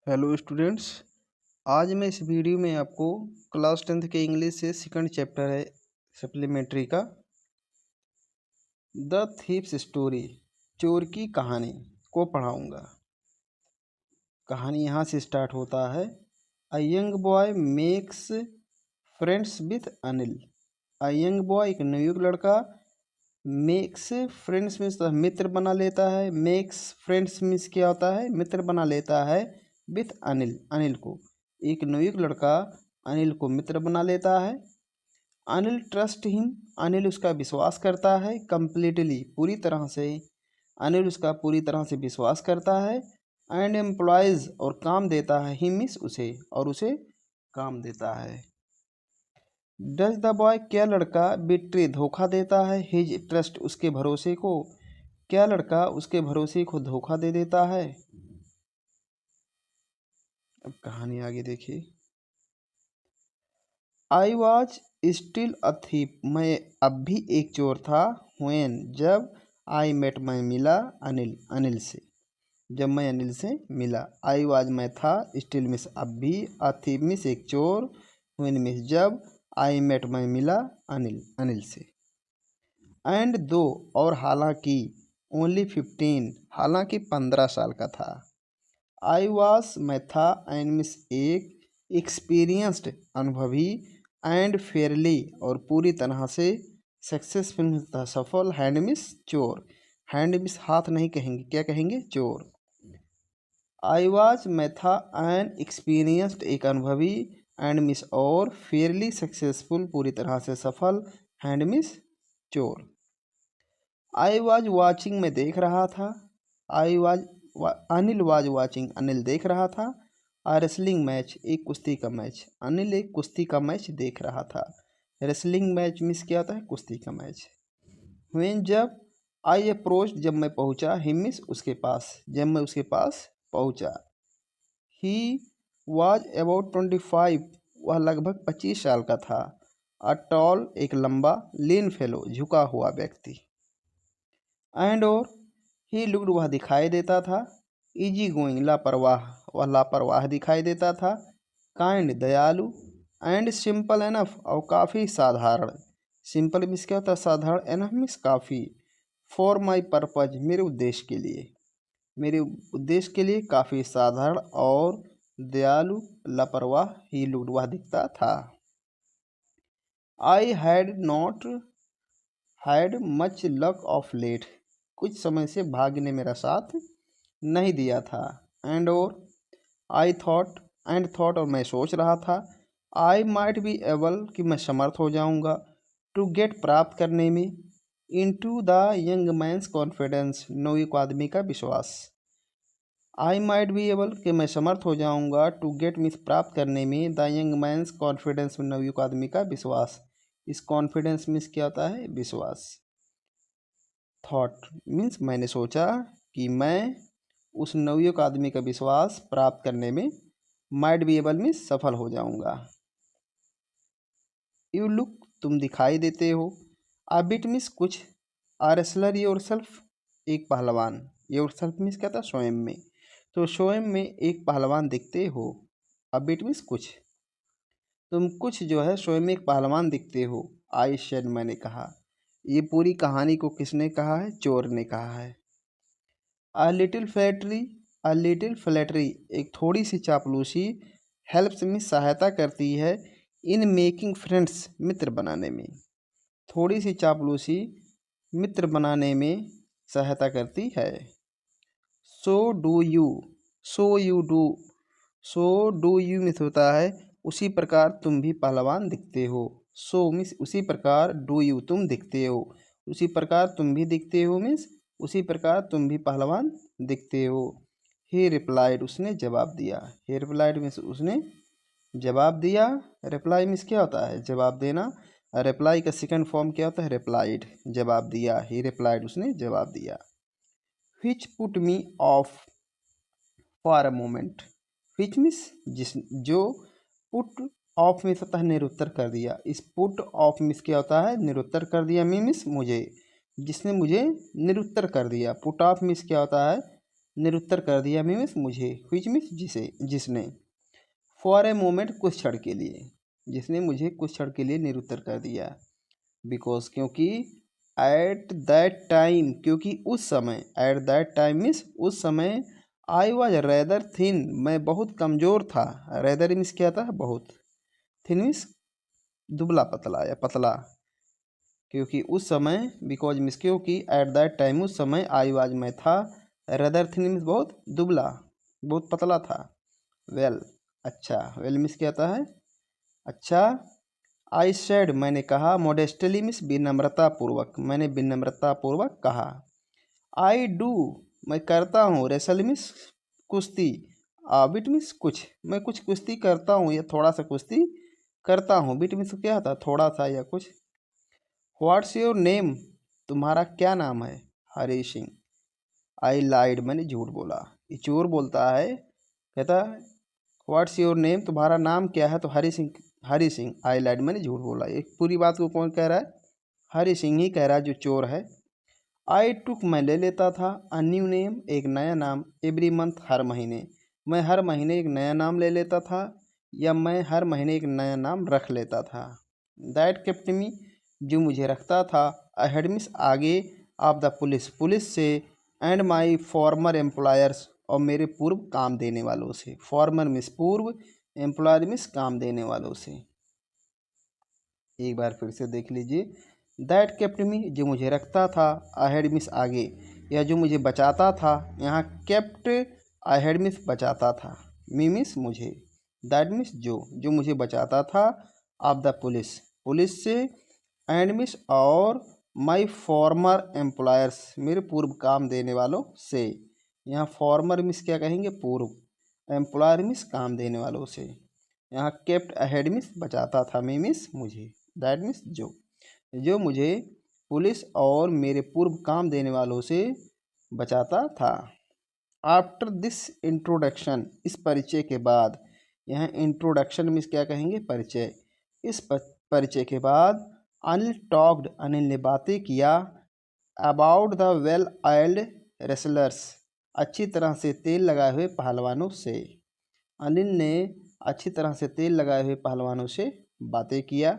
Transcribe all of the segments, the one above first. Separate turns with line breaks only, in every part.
Hello students. आज मैं इस वीडियो में आपको क्लास 10th के इंग्लिश से सेकंड चैप्टर है सप्लीमेंट्री का द थीप्स स्टोरी, चोर की कहानी को पढ़ाऊंगा। कहानी यहाँ से स्टार्ट होता है। A young boy makes friends with Anil. A young boy एक नवयुवक लड़का मेक्स फ्रेंड्स मीन्स मित्र बना लेता है। मेक्स फ्रेंड्स मीन्स क्या होता है, मित्र बना लेता है विथ अनिल, अनिल को। एक नवयुवक लड़का अनिल को मित्र बना लेता है। अनिल ट्रस्ट हिम, अनिल उसका विश्वास करता है। कंप्लीटली, पूरी तरह से। अनिल उसका पूरी तरह से विश्वास करता है। एंड एम्प्लॉयज़ और काम देता है, हिम मीन्स उसे, और उसे काम देता है। डज द बॉय, क्या लड़का बिट्रे धोखा देता है, हिज ट्रस्ट उसके भरोसे को। क्या लड़का उसके भरोसे को धोखा दे देता है। अब कहानी आगे देखिए। I was still a thief, मैं अब भी एक चोर था। व्हेन, जब। आई मेट, मैं मिला। अनिल, अनिल से, जब मैं अनिल से मिला। आई वॉज मैं था, स्टिल मिस अब भी, अ थीप मिस एक चोर, व्हेन मिस जब, आई मेट मैं मिला अनिल, अनिल से। एंड दो, और हालांकि, ओनली 15, हालांकि 15 साल का था। आई वॉज मैं था, एंड मिस एक, एक्सपीरियंस्ड अनुभवी, एंड फेयरली और पूरी तरह से, सक्सेसफुल था सफल, हैंड मिस चोर, हैंड मिस हाथ नहीं कहेंगे, क्या कहेंगे, चोर। आई वॉज मैं था, एन एक्सपीरियंस्ड एक अनुभवी, एंड मिस और, फेयरली सक्सेसफुल पूरी तरह से सफल, हैंड मिस चोर। आई वॉज वॉचिंग मैं देख रहा था। I was, Anil was watching Anil देख रहा था। आ रेसलिंग मैच एक कुश्ती का मैच, अनिल एक कुश्ती का मैच देख रहा था। रेसलिंग मैच मीन्स क्या होता है, कुश्ती का मैच। व्हेन, जब। आई अप्रोच, जब मैं पहुंचा। हिम मीन्स उसके पास, जब मैं उसके पास पहुंचा। ही वॉज अबाउट 25, वह लगभग 25 साल का था। अ टॉल एक लंबा, लीन फेलो झुका हुआ व्यक्ति। एंड और, ही लुक्ड वह दिखाई देता था। इजी गोइंग लापरवाह, वह लापरवाह दिखाई देता था। काइंड दयालु। एंड सिंपल एनफ और काफ़ी साधारण। सिंपल मीन्स क्या होता है, साधारण। एनफ मीन्स काफ़ी। फॉर माई पर्पज, मेरे उद्देश्य के लिए, मेरे उद्देश्य के लिए काफ़ी साधारण और दयालु, लापरवाह, ही लुक्ड वह दिखता था। I had not had much luck of late, कुछ समय से भाग्य ने मेरा साथ नहीं दिया था। एंड और, आई थॉट, एंड थॉट और मैं सोच रहा था। आई माइट बी एबल कि मैं समर्थ हो जाऊंगा। टू गेट प्राप्त करने में। Into the young man's confidence, नवयुवक आदमी का विश्वास। आई माइट बी एबल कि मैं समर्थ हो जाऊंगा। टू गेट मीन्स प्राप्त करने में, द यंग मैंस कॉन्फिडेंस नवयुवक आदमी का विश्वास। इस कॉन्फिडेंस मीन्स क्या होता है, विश्वास। थॉट मीन्स मैंने सोचा कि मैं उस नवयुवक आदमी का विश्वास प्राप्त करने में, माइट बी एबल मीन्स सफल हो जाऊंगा। यू लुक, तुम दिखाई देते हो। आ बिट मीन्स कुछ। आ रेसलर योर सेल्फ, एक पहलवान। योर सेल्फ मीन्स क्या था, स्वयं में। तो स्वयं में एक पहलवान दिखते हो। आ बिट मीन्स कुछ, तुम कुछ जो है स्वयं में एक पहलवान दिखते हो। आई शेड, मैंने कहा। ये पूरी कहानी को किसने कहा है, चोर ने कहा है। A little flattery, a little flattery एक थोड़ी सी चापलूसी, हेल्प्स में सहायता करती है, इन मेकिंग फ्रेंड्स मित्र बनाने में। थोड़ी सी चापलूसी मित्र बनाने में सहायता करती है। So do you, so you do, so do you miss होता है उसी प्रकार तुम भी पहलवान दिखते हो। सो मिस उसी प्रकार, डू यू तुम दिखते हो, उसी प्रकार तुम भी दिखते हो मिस उसी प्रकार तुम भी पहलवान दिखते हो। ही रिप्लाइड, उसने जवाब दिया। ही रिप्लाइड मिस उसने जवाब दिया। रिप्लाई मिस क्या होता है, जवाब देना। रिप्लाई का सेकंड फॉर्म क्या होता है, रिप्लाइड, जवाब दिया। ही रिप्लाइड, उसने जवाब दिया। Which put me of for a moment, which miss जिस, जो। पुट ऑफ मिस होता है निरुत्तर कर दिया। इस पुट ऑफ मिस क्या होता है, निरुत्तर कर दिया। मी मिस मुझे, जिसने मुझे निरुत्तर कर दिया। पुट ऑफ मिस क्या होता है, निरुत्तर कर दिया मीन्स मुझे, विच मीन्स जिसे, जिसने, फॉर ए मोमेंट कुछ क्षण के लिए, जिसने मुझे कुछ क्षण के लिए निरुत्तर कर दिया, बिकॉज क्योंकि, एट दैट टाइम क्योंकि उस समय, एट दैट टाइम मीन्स उस समय, आई वॉज रेदर थिन मैं बहुत कमज़ोर था, रेदर मीन्स क्या था बहुत, थिन मीन्स दुबला पतला या पतला, क्योंकि उस समय, बिकॉज मीन्स क्योंकि, एट दैट टाइम उस समय, आई वाज मैं था, रेदर थिन मीन्स बहुत दुबला, बहुत पतला था, वेल अच्छा, वेल मीन्स क्या आता है अच्छा, आई सेड मैंने कहा, मोडेस्टली मीन्स विनम्रता पूर्वक, मैंने विनम्रता पूर्वक कहा, आई डू मैं करता हूँ, रेसल मीन्स कुश्ती, बिट मीन्स कुछ, मैं कुछ कुश्ती करता हूँ या थोड़ा सा कुश्ती करता हूँ, बिट मीन्स क्या था थोड़ा सा या कुछ। व्हाट्स योर नेम तुम्हारा क्या नाम है, हरी सिंह, आई लाइड मैंने झूठ बोला, ये चोर बोलता है, कहता व्हाट्स योर नेम तुम्हारा नाम क्या है, तो हरी सिंह, हरी सिंह, आई लाइड मैंने झूठ बोला, एक पूरी बात को कौन कह रहा है, हरी सिंह ही कह रहा है जो चोर है। आई टुक मैं ले लेता था, अ न्यू नेम एक नया नाम, एवरी मंथ हर महीने, मैं हर महीने एक नया नाम ले लेता था, या मैं हर महीने एक नया नाम रख लेता था। दैट केप्ट मी जो मुझे रखता था, अहेड मीन्स आगे, ऑफ द पुलिस पुलिस से, एंड माई फॉर्मर एम्प्लॉयर्स और मेरे पूर्व काम देने वालों से, फॉर्मर मीन्स पूर्व, एम्प्लॉयर मीन्स काम देने वालों से। एक बार फिर से देख लीजिए, दैट केप्ट मी जो मुझे रखता था, अहेड मीन्स आगे, या जो मुझे बचाता था, यहाँ केप्ट अहेड मीन्स बचाता था, मी मीन्स मुझे, दैट मीन्स जो मुझे बचाता था, ऑफ द पुलिस पुलिस से, एंड मीन्स और, माई फॉर्मर एम्प्लॉयर्स मेरे पूर्व काम देने वालों से, यहाँ फॉर्मर मीन्स क्या कहेंगे पूर्व, एम्प्लॉयर मीन्स काम देने वालों से, यहाँ केप्ट अहेड मीन्स बचाता था, मी मीन्स मुझे, दैट मीन्स जो मुझे पुलिस और मेरे पूर्व काम देने वालों से बचाता था। आफ्टर दिस इंट्रोडक्शन इस परिचय के बाद, यहाँ इंट्रोडक्शन मीन्स क्या कहेंगे परिचय, इस परिचय के बाद, अनिल टॉक्ड अनिल ने बातें किया, अबाउट द वेल आइल्ड रेसलर्स अच्छी तरह से तेल लगाए हुए पहलवानों से, अनिल ने अच्छी तरह से तेल लगाए हुए पहलवानों से बातें किया।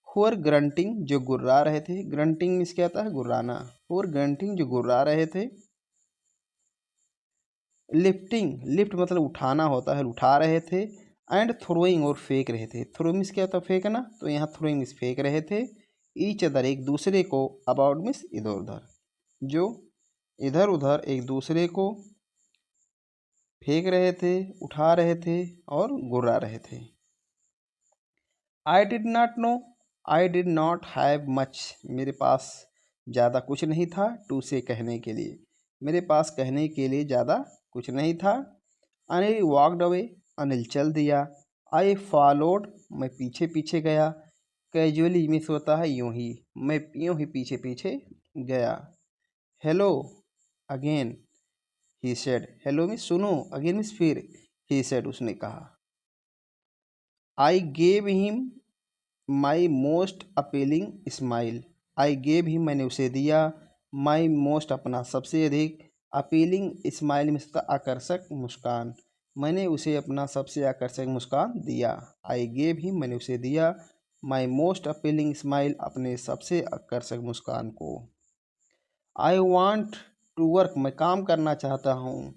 हुअर ग्रंटिंग जो गुर्रा रहे थे, ग्रंटिंग मीन्स क्या आता है गुर्राना, हुअर ग्रंटिंग जो गुर्रा रहे थे। लिफ्टिंग लिफ्ट मतलब उठाना होता है, उठा रहे थे, एंड थ्रोइंग और फेंक रहे थे, थ्रो मीन्स क्या होता है फेंकना, तो यहाँ थ्रोइंग मीन्स फेंक रहे थे, ईच अदर एक दूसरे को, अबाउट मीन्स इधर उधर, जो इधर उधर एक दूसरे को फेंक रहे थे, उठा रहे थे और गुर्रा रहे थे। I did not know I did not have much मेरे पास ज़्यादा कुछ नहीं था, टू से कहने के लिए, मेरे पास कहने के लिए ज़्यादा कुछ नहीं था। अनिल वॉकड अवे अनिल चल दिया। आई फॉलोड मैं पीछे पीछे गया। कैजुअली मिस होता है यूं ही, मैं यूं ही पीछे पीछे गया। Hello again he said, hello miss सुनो, अगेन मिस फिर, ही सेड उसने कहा। I gave him my most appealing smile, I gave him मैंने उसे दिया, माई मोस्ट अपना सबसे अधिक, अपीलिंग स्माइल में आकर्षक मुस्कान, मैंने उसे अपना सबसे आकर्षक मुस्कान दिया। आई गेव हिम मैंने उसे दिया, माई मोस्ट अपीलिंग स्माइल अपने सबसे आकर्षक मुस्कान को। आई वॉन्ट टू वर्क मैं काम करना चाहता हूँ,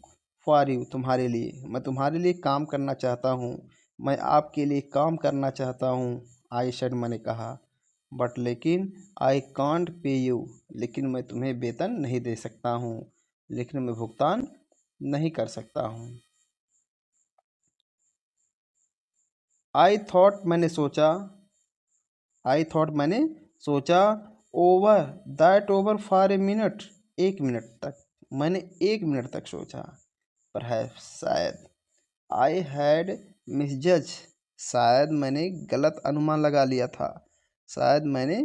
फॉर यू तुम्हारे लिए, मैं तुम्हारे लिए काम करना चाहता हूँ, मैं आपके लिए काम करना चाहता हूँ। आई सेड मैंने कहा, बट लेकिन, आई कांट पे यू लेकिन मैं तुम्हें वेतन नहीं दे सकता हूँ, लेकिन मैं भुगतान नहीं कर सकता हूँ। आई थॉट मैंने सोचा, आई थॉट मैंने सोचा, over that over for a minute एक मिनट तक, मैंने एक मिनट तक सोचा, पर है शायद, आई हैड मिसजज शायद मैंने गलत अनुमान लगा लिया था, शायद मैंने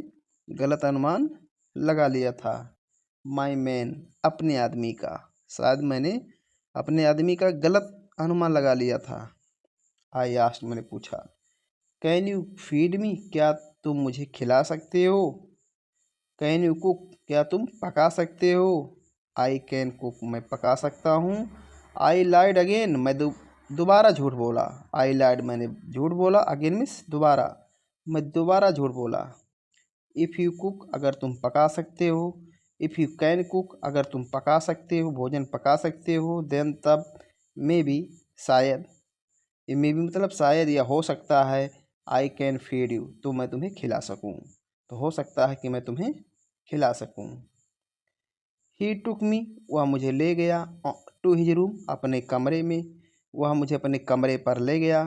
गलत अनुमान लगा लिया था। माई मैन अपने आदमी का, शायद मैंने अपने आदमी का गलत अनुमान लगा लिया था। आई आस्ट मैंने पूछा, कैन यू फीड मी क्या तुम मुझे खिला सकते हो, कैन यू कुक क्या तुम पका सकते हो, आई कैन कुक मैं पका सकता हूँ। आई लाइड अगेन मैं दोबारा झूठ बोला। आई लाइड मैंने झूठ बोला, अगेन मीन्स दोबारा, मैं दोबारा झूठ बोला। इफ़ यू कुक अगर तुम पका सकते हो, इफ़ यू कैन कुक अगर तुम पका सकते हो, भोजन पका सकते हो, देन तब मे बी शायद, ये मे बी मतलब शायद या हो सकता है, आई कैन फीड यू तो मैं तुम्हें खिला सकूँ, तो हो सकता है कि मैं तुम्हें खिला सकूँ। ही टुक मी वह मुझे ले गया, टू हिज रूम अपने कमरे में, वह मुझे अपने कमरे पर ले गया।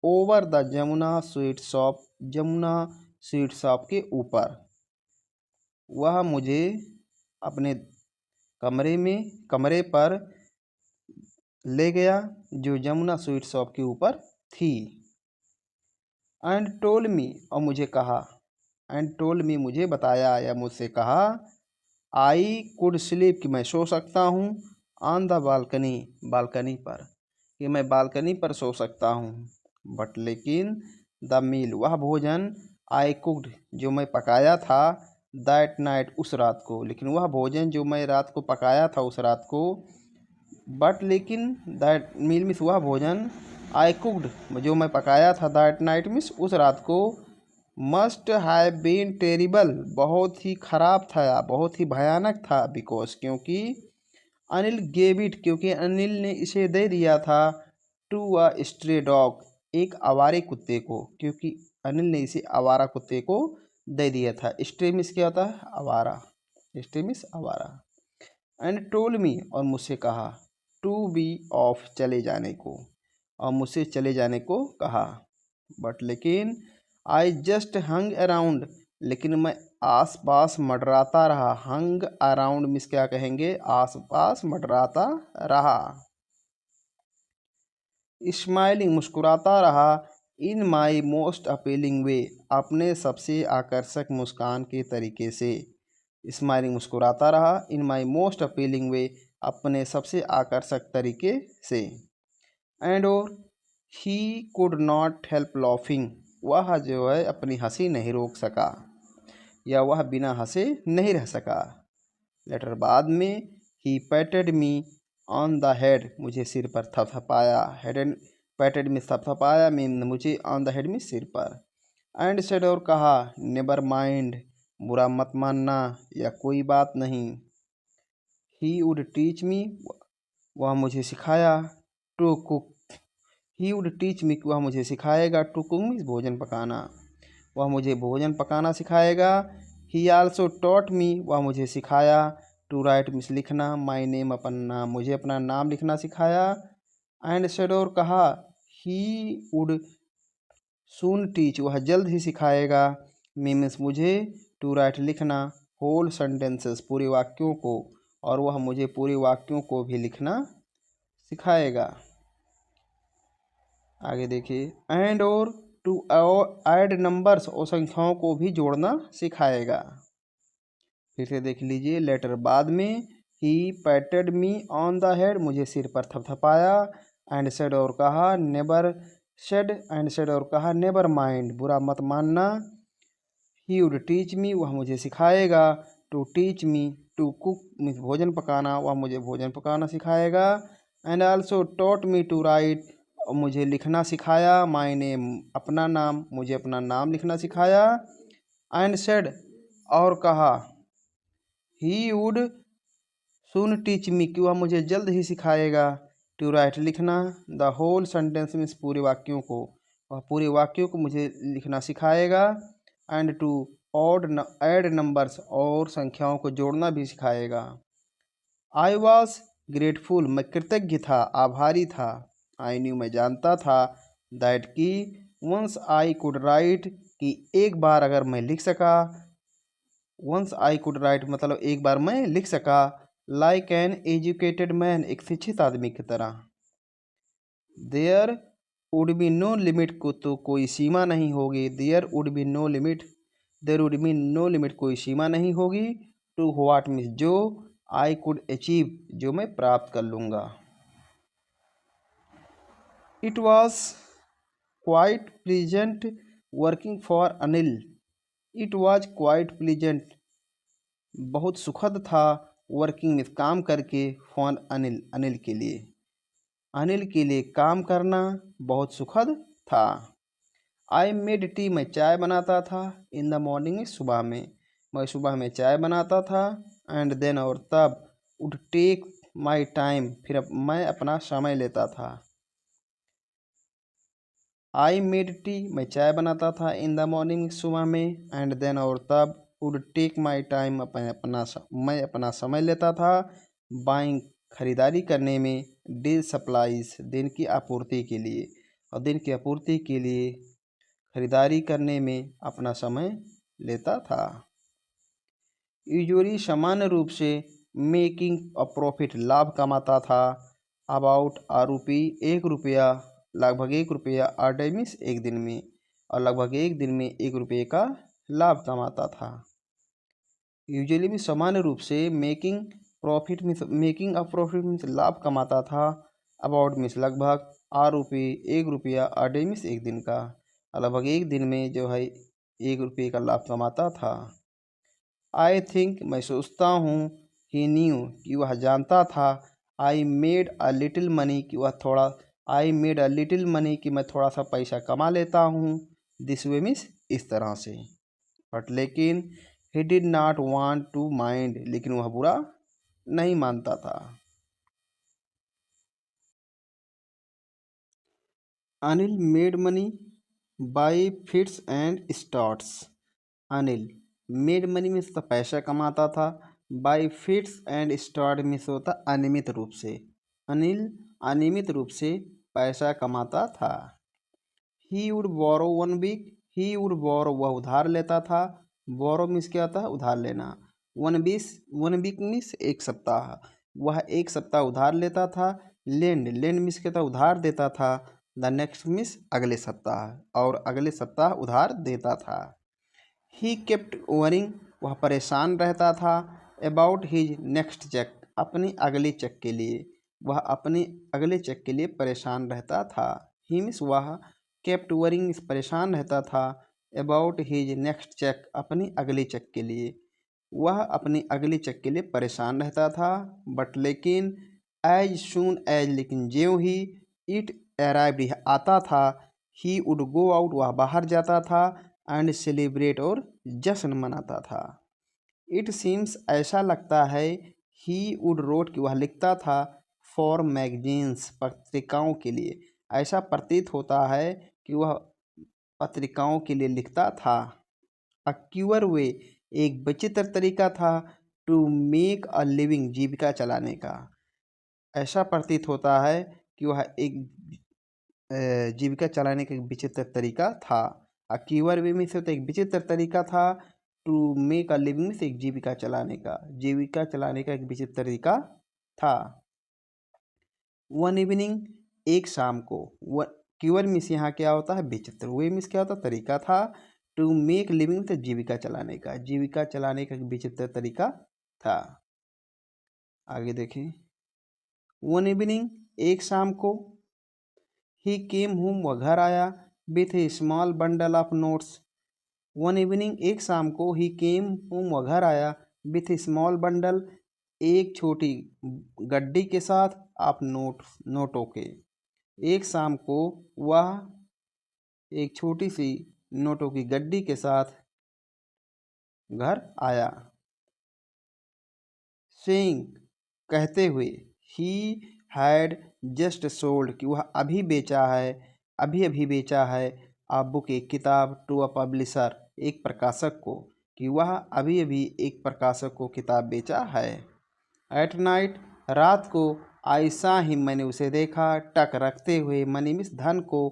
Over the Jamuna sweet shop, Jamuna sweet shop के ऊपर, वह मुझे अपने कमरे पर ले गया जो जमुना स्वीट शॉप के ऊपर थी। एंड टोल्ड मी और मुझे कहा, एंड टोल्ड मी मुझे बताया या मुझसे कहा, आई कुड स्लीप कि मैं सो सकता हूँ, ऑन द बालकनी बालकनी पर, कि मैं बालकनी पर सो सकता हूँ। बट लेकिन द मील वह भोजन, आई कुक्ड जो मैं पकाया था, दैट नाइट उस रात को, लेकिन वह भोजन जो मैं रात को पकाया था उस रात को, बट लेकिन दैट मील मीन्स वह भोजन, आई कुक्ड जो मैं पकाया था, दैट नाइट मीन्स उस रात को, मस्ट हैव बीन टेरिबल बहुत ही ख़राब था, बहुत ही भयानक था, बिकॉज क्योंकि अनिल गेव इट क्योंकि अनिल ने इसे दे दिया था, टू अ स्ट्रे डॉग एक आवारे कुत्ते को, क्योंकि अनिल ने इसे आवारा कुत्ते को दे दिया था। स्ट्रे मीन्स क्या होता है? आवारा, स्ट्रे मीन्स आवारा। एंड टोल्ड मी और मुझसे कहा, टू बी ऑफ चले जाने को, और मुझसे चले जाने को कहा। बट लेकिन आई जस्ट हंग अराउंड लेकिन मैं आस पास मंडराता रहा। हंग अराउंड मीन्स क्या कहेंगे? आस पास मंडराता रहा। स्माइलिंग मुस्कुराता रहा, इन माई मोस्ट अपीलिंग वे अपने सबसे आकर्षक मुस्कान के तरीके से। स्माइलिंग मुस्कुराता रहा, इन माई मोस्ट अपीलिंग वे अपने सबसे आकर्षक तरीके से। एंड और he could not help laughing वह जो है अपनी हंसी नहीं रोक सका, या वह बिना हंसे नहीं रह सका। लेटर बाद में, he patted me on the head मुझे सिर पर थपथपाया। हेड एंड पैटेड में थपथपाया मीन मुझे ऑन द हेड में सिर पर। एंड सेड और कहा, नेवर माइंड बुरा मत मानना या कोई बात नहीं। ही वुड टीच मी वह मुझे सिखाया, to cook he would teach me वह मुझे सिखाएगा, टू कुक मीन्स भोजन पकाना, वह मुझे भोजन पकाना सिखाएगा। ही आल्सो टॉट मी वह मुझे सिखाया, टू राइट मीन्स लिखना, माई नेम अपना नाम मुझे अपना नाम लिखना सिखाया। एंड सेड और कहा, ही वुड सून टीच वह जल्द ही सिखाएगा, मी मीन्स मुझे, टू राइट लिखना, होल सेंटेंसेस पूरे वाक्यों को, और वह मुझे पूरे वाक्यों को भी लिखना सिखाएगा। आगे देखिए, एंड और टू ऐड नंबर्स और संख्याओं को भी जोड़ना सिखाएगा। फिर से देख लीजिए, लेटर बाद में, he patted me on the head मुझे सिर पर थपथपाया। एंड सेड और कहा, नेबर सेड एंड सेड और कहा, नेबर माइंड बुरा मत मानना। ही वुड टीच मी वह मुझे सिखाएगा, to teach me to cook means भोजन पकाना, वह मुझे भोजन पकाना सिखाएगा। And also taught me to write और मुझे लिखना सिखाया, माई नेम अपना नाम मुझे अपना नाम लिखना सिखाया। एंड सेड और कहा, he would soon teach me कि वह मुझे जल्द ही सिखाएगा, टू राइट लिखना, द होल सेंटेंस मीन्स पूरे वाक्यों को, वह पूरे वाक्यों को मुझे लिखना सिखाएगा। एंड टू ऐड नंबर्स और संख्याओं को जोड़ना भी सिखाएगा। आई वॉज ग्रेटफुल मैं कृतज्ञ था, आभारी था। आई न्यू मैं जानता था, दैट कि वंस आई कुड राइट कि एक बार अगर मैं लिख सका, वंस आई कुड राइट मतलब एक बार मैं लिख सका, लाइक एन एजुकेटेड मैन एक शिक्षित आदमी की तरह। There would be no limit को तो कोई सीमा नहीं होगी, there would be no limit, there would be no limit कोई सीमा नहीं होगी, टू व्हाट मीन्स जो, आई कुड अचीव जो मैं प्राप्त कर लूँगा। It was quite pleasant working for Anil, it was quite pleasant बहुत सुखद था वर्किंग में काम करके, फॉर अनिल अनिल के लिए, अनिल के लिए काम करना बहुत सुखद था। आई मेड टी मैं चाय बनाता था, इन द मॉर्निंग में सुबह में, मैं सुबह में चाय बनाता था। एंड देन और तब, वुड टेक माई टाइम फिर मैं अपना समय लेता था। आई मेड टी मैं चाय बनाता था, इन द मॉर्निंग सुबह में, एंड देन और तब, वुड टेक माई टाइम मैं अपना समय लेता था। बाइंग खरीदारी करने में, डे सप्लाईज दिन की आपूर्ति के लिए, और दिन की आपूर्ति के लिए खरीदारी करने में अपना समय लेता था। यूजुअली सामान्य रूप से, मेकिंग अ प्रॉफिट लाभ कमाता था। अबाउट आ रुपी 1 रुपया, लगभग 1 रुपया, आ डे मीन्स एक दिन में, और लगभग एक दिन में 1 रुपये का लाभ कमाता था। यूजुअली भी सामान्य रूप से, मेकिंग अ प्रॉफिट मीन्स लाभ कमाता था। अबाउट मीन्स लगभग, आ रुपये 1 रुपया, आ डे मीन्स एक दिन का, लगभग एक दिन में जो है 1 रुपये का लाभ कमाता था। आई थिंक मैं सोचता हूँ, ही न्यू कि वह जानता था। I made a little money कि वह थोड़ा, I made a little money कि मैं थोड़ा सा पैसा कमा लेता हूँ। दिस वे मीन्स इस तरह से। बट लेकिन, he did not want to mind लेकिन वह बुरा नहीं मानता था। Anil made money by fits and starts. Anil made money में तो पैसा कमाता था, बाय फिट्स एंड स्टार्ट में से होता अनियमित रूप से। अनिल अनियमित रूप से पैसा कमाता था। He would borrow 1 week, he would borrow वह उधार लेता था। बोरो मीन्स क्या होता है, उधार लेना। 1 वीक मीन्स एक सप्ताह, वह एक सप्ताह उधार लेता था। लेंड मीन्स क्या था, उधार देता था। द नेक्स्ट मीन्स अगले सप्ताह, और अगले सप्ताह उधार देता था। ही केप्ट वरिंग वह परेशान रहता था। अबाउट हिज नेक्स्ट चेक अपनी अगले चेक के लिए, वह अपने अगले चेक के लिए परेशान रहता था। ही मीन्स वह, केप्ट वरिंग परेशान रहता था। अबाउट हिज नेक्स्ट चेक अपनी अगले चेक के लिए, वह अपनी अगले चेक के लिए परेशान रहता था। बट लेकिन, एज सून एज लेकिन ज्यों ही, इट अराइव्ड यह आता था, ही वुड गो आउट वह बाहर जाता था। एंड सेलिब्रेट और जश्न मनाता था। इट सीम्स ऐसा लगता है, ही वुड रोट कि वह लिखता था। फॉर मैगजीन्स पत्रिकाओं के लिए, ऐसा प्रतीत होता है कि वह पत्रिकाओं के लिए लिखता था। अ क्यूअर वे एक विचित्र तरीका था। टू मेक अ लिविंग जीविका चलाने का, ऐसा प्रतीत होता है कि वह एक जीविका चलाने का एक विचित्र तरीका था। अ क्यूअर वे में से तो एक विचित्र तरीका था। टू मेक अ लिविंग से एक जीविका चलाने का एक विचित्र तरीका था। वन इवनिंग एक शाम को, क्यूअर मिस यहाँ क्या होता है, विचित्र। वे मिस क्या होता है, तरीका था। टू मेक लिविंग तो जीविका चलाने का एक विचित्र तरीका था। आगे देखें। वन इवनिंग एक शाम को, ही केम होम वह घर आया, with A small bundle of notes. One evening एक शाम को, ही केम होम वह घर आया, विथ ए स्मॉल बंडल एक छोटी गड्डी के साथ, ऑफ नोटों के। एक शाम को वह एक छोटी सी नोटों की गड्डी के साथ घर आया। सेइंग कहते हुए, ही हैड जस्ट सोल्ड कि वह अभी बेचा है आ बुक एक किताब, टू अ पब्लिशर एक प्रकाशक को, कि वह अभी अभी एक प्रकाशक को किताब बेचा है। एट नाइट रात को, ऐसा ही मैंने उसे देखा, टक रखते हुए, मनी मीन्स धन को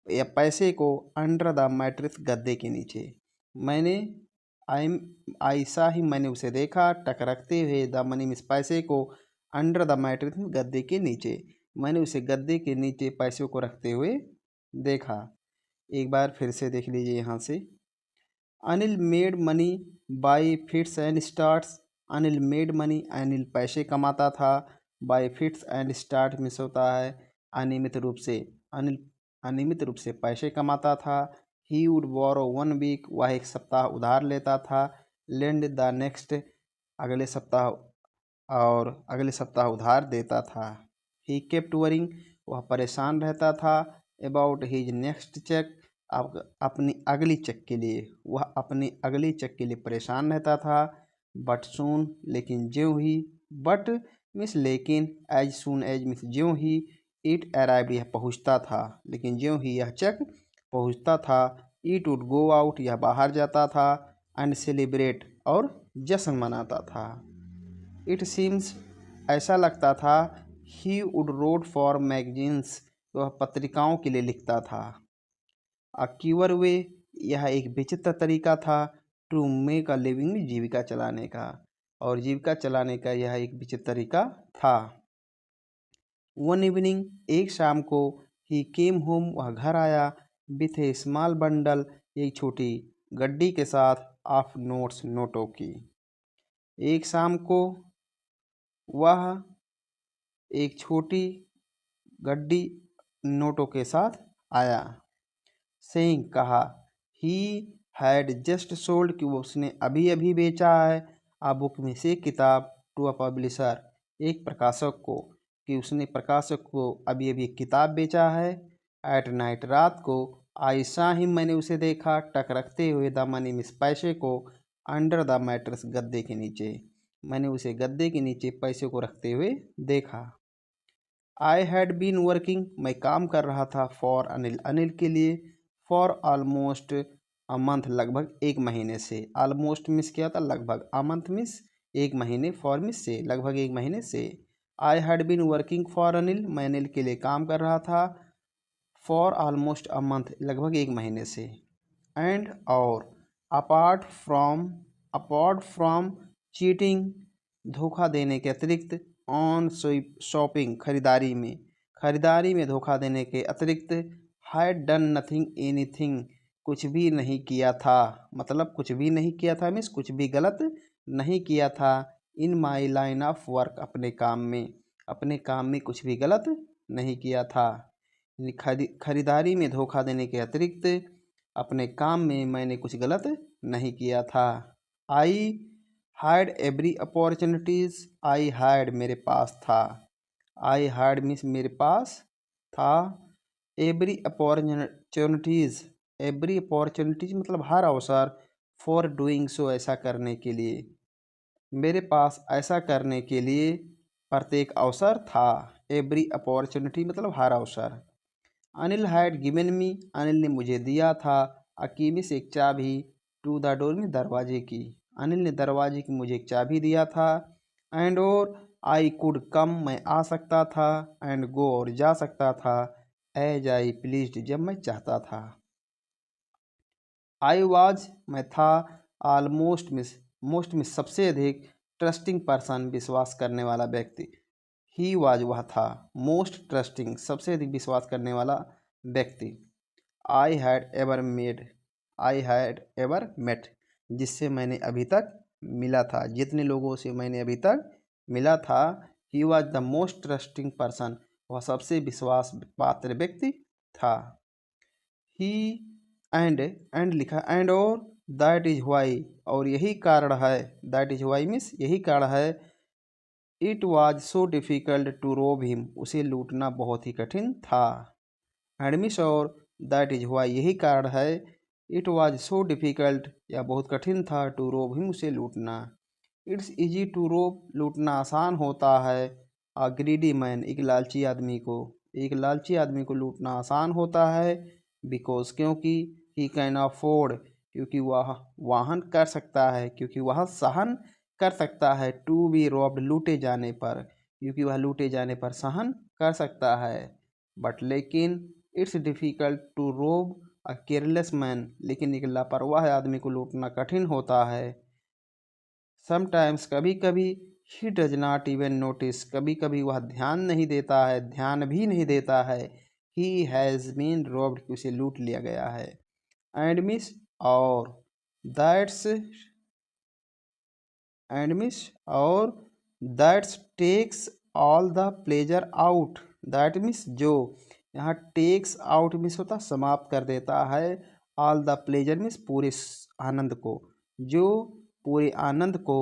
या पैसे को, अंडर द मैट्रेस गद्दे के नीचे। मैंने ऐसा ही मैंने उसे देखा, टक रखते हुए, द मनी मीन्स पैसे को, अंडर द मैट्रेस गद्दे के नीचे। मैंने उसे गद्दे के नीचे पैसों को रखते हुए देखा। एक बार फिर से देख लीजिए यहाँ से। Anil made money by fits and starts. Anil made money Anil पैसे कमाता था। Bye fits and start miss होता है अनियमित रूप से। अनिल अनियमित रूप से पैसे कमाता था। ही वुड बोरो 1 वीक वह एक सप्ताह उधार लेता था। लेंड द नेक्स्ट अगले सप्ताह और अगले सप्ताह उधार देता था। ही केप्ट वरिंग, वह परेशान रहता था। अबाउट हिज नेक्स्ट चेक, अपनी अगली चेक के लिए, वह अपनी अगली चेक के लिए परेशान रहता था। बट सून, लेकिन ज्यों ही, बट मिस लेकिन, एज सून एज मिस ज्यों ही, इट अराइव्ड, यह पहुँचता था, लेकिन ज्यों ही यह चेक पहुँचता था, इट वुड गो आउट, यह बाहर जाता था, एंड सेलिब्रेट, और जश्न मनाता था। इट सीम्स, ऐसा लगता था, he would road for magazines, वह पत्रिकाओं के लिए लिखता था। अ क्यूअर वे, यह एक विचित्र तरीका था, टू मेक अ लिविंग, जीविका चलाने का, और जीविका चलाने का यह एक विचित्र तरीका था। वन इवनिंग, एक शाम को, ही केम होम, वह घर आया, विथ ए स्मॉल बंडल, एक छोटी गड्डी के साथ, ऑफ नोट्स, नोटों की। एक शाम को वह एक छोटी गड्डी नोटों के साथ आया। सेइंग, कहा, ही हैड जस्ट सोल्ड, कि वो उसने अभी अभी बेचा है, आ बुक में से किताब, टू अ पब्लिशर, एक प्रकाशक को, कि उसने प्रकाशक को अभी अभी एक किताब बेचा है। एट नाइट, रात को, आई सा हिम, मैंने उसे देखा, टक रखते हुए, द मनी मिस, पैसे को, अंडर द मैट्रेस, गद्दे के नीचे, मैंने उसे गद्दे के नीचे पैसे को रखते हुए देखा। आई हैड बीन वर्किंग, मैं काम कर रहा था, फॉर अनिल, अनिल के लिए, फॉर ऑलमोस्ट अ मंथ, लगभग एक महीने से। ऑलमोस्ट मिस क्या था, लगभग, अ मंथ मिस एक महीने, फॉर मिस से, लगभग एक महीने से। I had been working for Anil, मैं अनिल के लिए काम कर रहा था, फॉर ऑलमोस्ट अ मंथ, लगभग एक महीने से। एंड, और, अपार्ट फ्रॉम चीटिंग, धोखा देने के अतिरिक्त, ऑन शॉपिंग, खरीदारी में धोखा देने के अतिरिक्त, हैड डन नथिंग एनीथिंग, कुछ भी नहीं किया था, मतलब कुछ भी नहीं किया था मीन्स कुछ भी गलत नहीं किया था। इन माई लाइन ऑफ वर्क, अपने काम में कुछ भी गलत नहीं किया था। खरीदारी में धोखा देने के अतिरिक्त अपने काम में मैंने कुछ गलत नहीं किया था। I had every opportunities, I had, मेरे पास था, आई हैड मीन्स मेरे पास था, एवरी अपॉर्चुनिटीज, एवरी अपॉर्चुनिटीज मतलब हर अवसर, फॉर डूइंग सो, ऐसा करने के लिए, मेरे पास ऐसा करने के लिए प्रत्येक अवसर था। एवरी अपॉर्चुनिटी मतलब हर अवसर। Anil had given me, Anil ने मुझे दिया था, अकीमी से एक चाबी, टू द डोर में, दरवाजे की, अनिल ने दरवाजे की मुझे एक चाबी दिया था। एंड, और, आई कुड कम, मैं आ सकता था, एंड गो, और जा सकता था, एज आई प्लीज्ड, जब मैं चाहता था। आई वाज, मैं था, ऑलमोस्ट मिस, मोस्ट मिस, सबसे अधिक, ट्रस्टिंग पर्सन, विश्वास करने वाला व्यक्ति। ही वाज, वह था, मोस्ट ट्रस्टिंग, सबसे अधिक विश्वास करने वाला व्यक्ति। I had ever made, I had ever met, जिससे मैंने अभी तक मिला था, जितने लोगों से मैंने अभी तक मिला था। He was the most trusting person, वह सबसे विश्वास पात्र व्यक्ति था। ही, एंड लिखा, एंड, और, दैट इज वाई, और यही कारण है, दैट इज वाई मीन्स यही कारण है, it was so difficult to rob him, उसे लूटना बहुत ही कठिन था। एंड मिस, और, दैट इज वाई, यही कारण है, इट वॉज सो डिफ़िकल्ट, यह बहुत कठिन था, टू रोब हिम, उसे लूटना। इट्स ईजी टू रोब, लूटना आसान होता है, अ ग्रीडी मैन, एक लालची आदमी को लूटना आसान होता है, बिकॉज, क्योंकि, ही कैन अफोर्ड, क्योंकि वह वाहन कर सकता है, क्योंकि वह सहन कर सकता है, टू बी रोब्ड, लूटे जाने पर, क्योंकि वह लूटे जाने पर सहन कर सकता है। बट लेकिन, इट्स डिफ़िकल्ट टू रोब अ केयरलेस मैन, लेकिन एक लापरवाह आदमी को लूटना कठिन होता है। समटाइम्स, कभी कभी, he does not even notice, कभी कभी वह ध्यान नहीं देता है, ध्यान भी नहीं देता है, ही हैज़ बीन रोब्ड, कि उसे लूट लिया गया है। एंड मिस, और, दैट्स एंड मिस, और, that's takes all the pleasure out, that miss जो, यहाँ टेक्स आउट मिस होता समाप्त कर देता है, ऑल द प्लेजर मिस पूरे आनंद को, जो पूरे आनंद को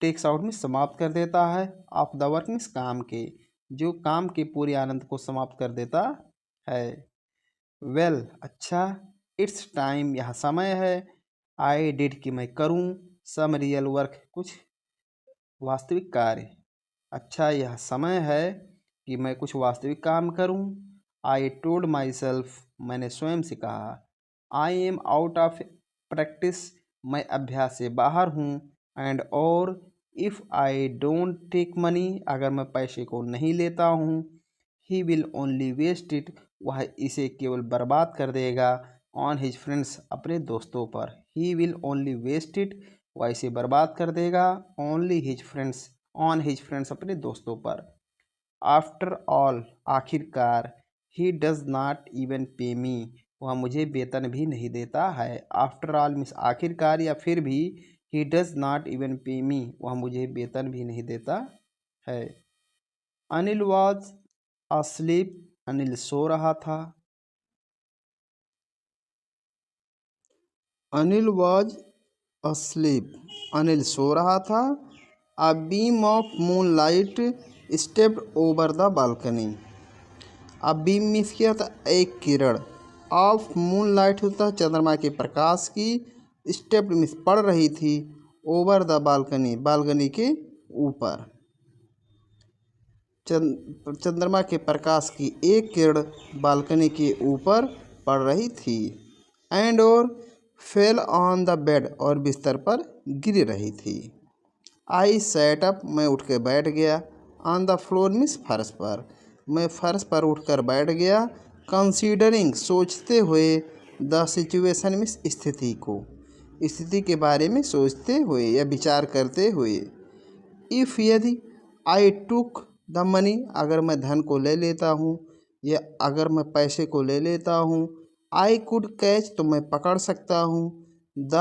टेक्स आउट मीन्स समाप्त कर देता है, ऑफ द वर्क मीन्स काम के, जो काम के पूरे आनंद को समाप्त कर देता है। वेल अच्छा, इट्स टाइम यह समय है, आई डिड कि मैं करूँ, सम रियल वर्क कुछ वास्तविक कार्य। अच्छा यह समय है कि मैं कुछ वास्तविक काम करूं। आई टोल्ड माई सेल्फ मैंने स्वयं से कहा। I am out of practice मैं अभ्यास से बाहर हूँ। एंड और if I don't take money अगर मैं पैसे को नहीं लेता हूँ, he will only waste it वह इसे केवल बर्बाद कर देगा, ऑन हिज फ्रेंड्स अपने दोस्तों पर। He will only waste it वह इसे बर्बाद कर देगा, only his friends on his friends अपने दोस्तों पर। आफ्टर ऑल आखिरकार, ही डज नॉट इवन पे मी वह मुझे वेतन भी नहीं देता है। आफ्टर ऑल मीन्स आखिरकार या फिर भी, ही डज नॉट इवन पे मी वह मुझे वेतन भी नहीं देता है। अनिल वॉज अस्लीप अनिल सो रहा था। अनिल वॉज अस्लीप अनिल सो रहा था। A beam of moonlight stepped over the balcony. A beam means क्या होता है? एक किरण। ऑफ मूनलाइट होता है चंद्रमा के प्रकाश की। स्टेप्ड मीन्स पड़ रही थी। ओवर द बालकनी बालकनी के ऊपर। चंद्रमा के प्रकाश की एक किरण बालकनी के ऊपर पड़ रही थी। एंड और फेल ऑन द बेड और बिस्तर पर गिर रही थी। आई सेट अप मैं उठ के बैठ गया। ऑन द फ्लोर मीन्स फर्श पर मैं फर्श पर उठकर बैठ गया। कंसीडरिंग सोचते हुए, द सिचुएशन मीन्स स्थिति को, स्थिति के बारे में सोचते हुए या विचार करते हुए। इफ़ यदि, आई टुक द मनी अगर मैं धन को ले लेता हूँ या अगर मैं पैसे को ले लेता हूँ। आई कुड कैच तो मैं पकड़ सकता हूँ। The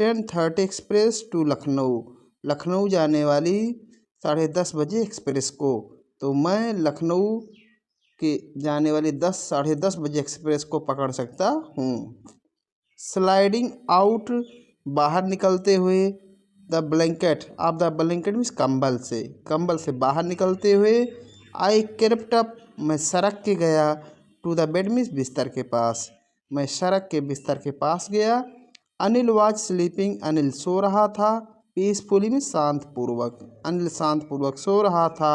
10:30 express to Lucknow Lucknow जाने वाली 10:30 बजे एक्सप्रेस को, तो मैं लखनऊ के जाने वाली 10:30 बजे एक्सप्रेस को पकड़ सकता हूँ। स्लाइडिंग आउट बाहर निकलते हुए। The blanket of the blanket means कंबल से बाहर निकलते हुए। आई क्रेप्ट अप मैं सरक के गया। टू द बेड मीन्स बिस्तर के पास मैं सरक के बिस्तर के पास गया। अनिल वाज स्लीपिंग अनिल सो रहा था। पीसफुली में शांतपूर्वक अनिल शांतपूर्वक सो रहा था।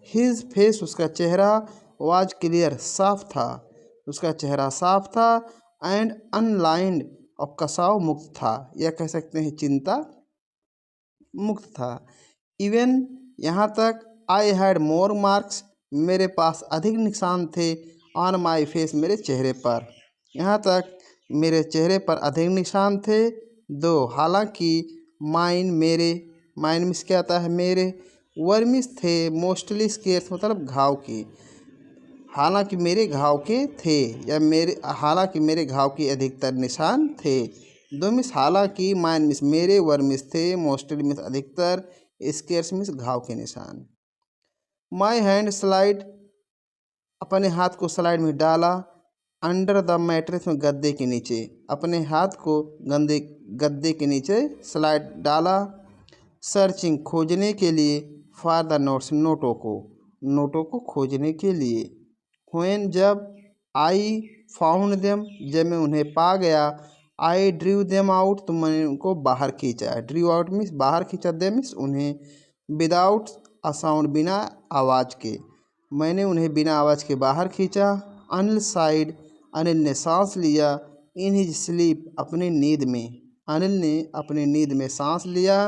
हिज फेस उसका चेहरा, वाज क्लियर साफ था उसका चेहरा साफ था। एंड अनलाइंड और कसाव मुक्त था या कह सकते हैं चिंता मुक्त था। इवन यहाँ तक, आई हैड मोर मार्क्स मेरे पास अधिक निशान थे। ऑन माई फेस मेरे चेहरे पर, यहाँ तक मेरे चेहरे पर अधिक निशान थे। दो हालांकि, माइन मेरे, माइन मिस क्या आता है मेरे, वर्मिस थे मोस्टली स्केर्स मतलब घाव के। हालांकि मेरे घाव के थे या मेरे हालांकि मेरे घाव के अधिकतर निशान थे। दो मिस हालांकि, माइन मिस मेरे, वर्मिस थे, मोस्टली मिस अधिकतर, स्केर्स मिस घाव के निशान। माई हैंड स्लाइड अपने हाथ को स्लाइड में डाला। अंडर द मैट्रेस में गद्दे के नीचे अपने हाथ को गद्दे के नीचे स्लाइड डाला। सर्चिंग खोजने के लिए। फॉर द नोट्स नोटों को खोजने के लिए। व्हेन जब। आई फाउंड देम जब मैं उन्हें पा गया। आई ड्रीव देम आउट तो मैंने उनको बाहर खींचा। ड्रीव आउट मीन्स बाहर खींचा, देम मीन्स उन्हें। विदाउट अ साउंड बिना आवाज़ के मैंने उन्हें बिना आवाज़ के बाहर खींचा। अनिल साइड अनिल ने सांस लिया। इन हिज स्लीप अपनी नींद में अनिल ने अपनी नींद में सांस लिया।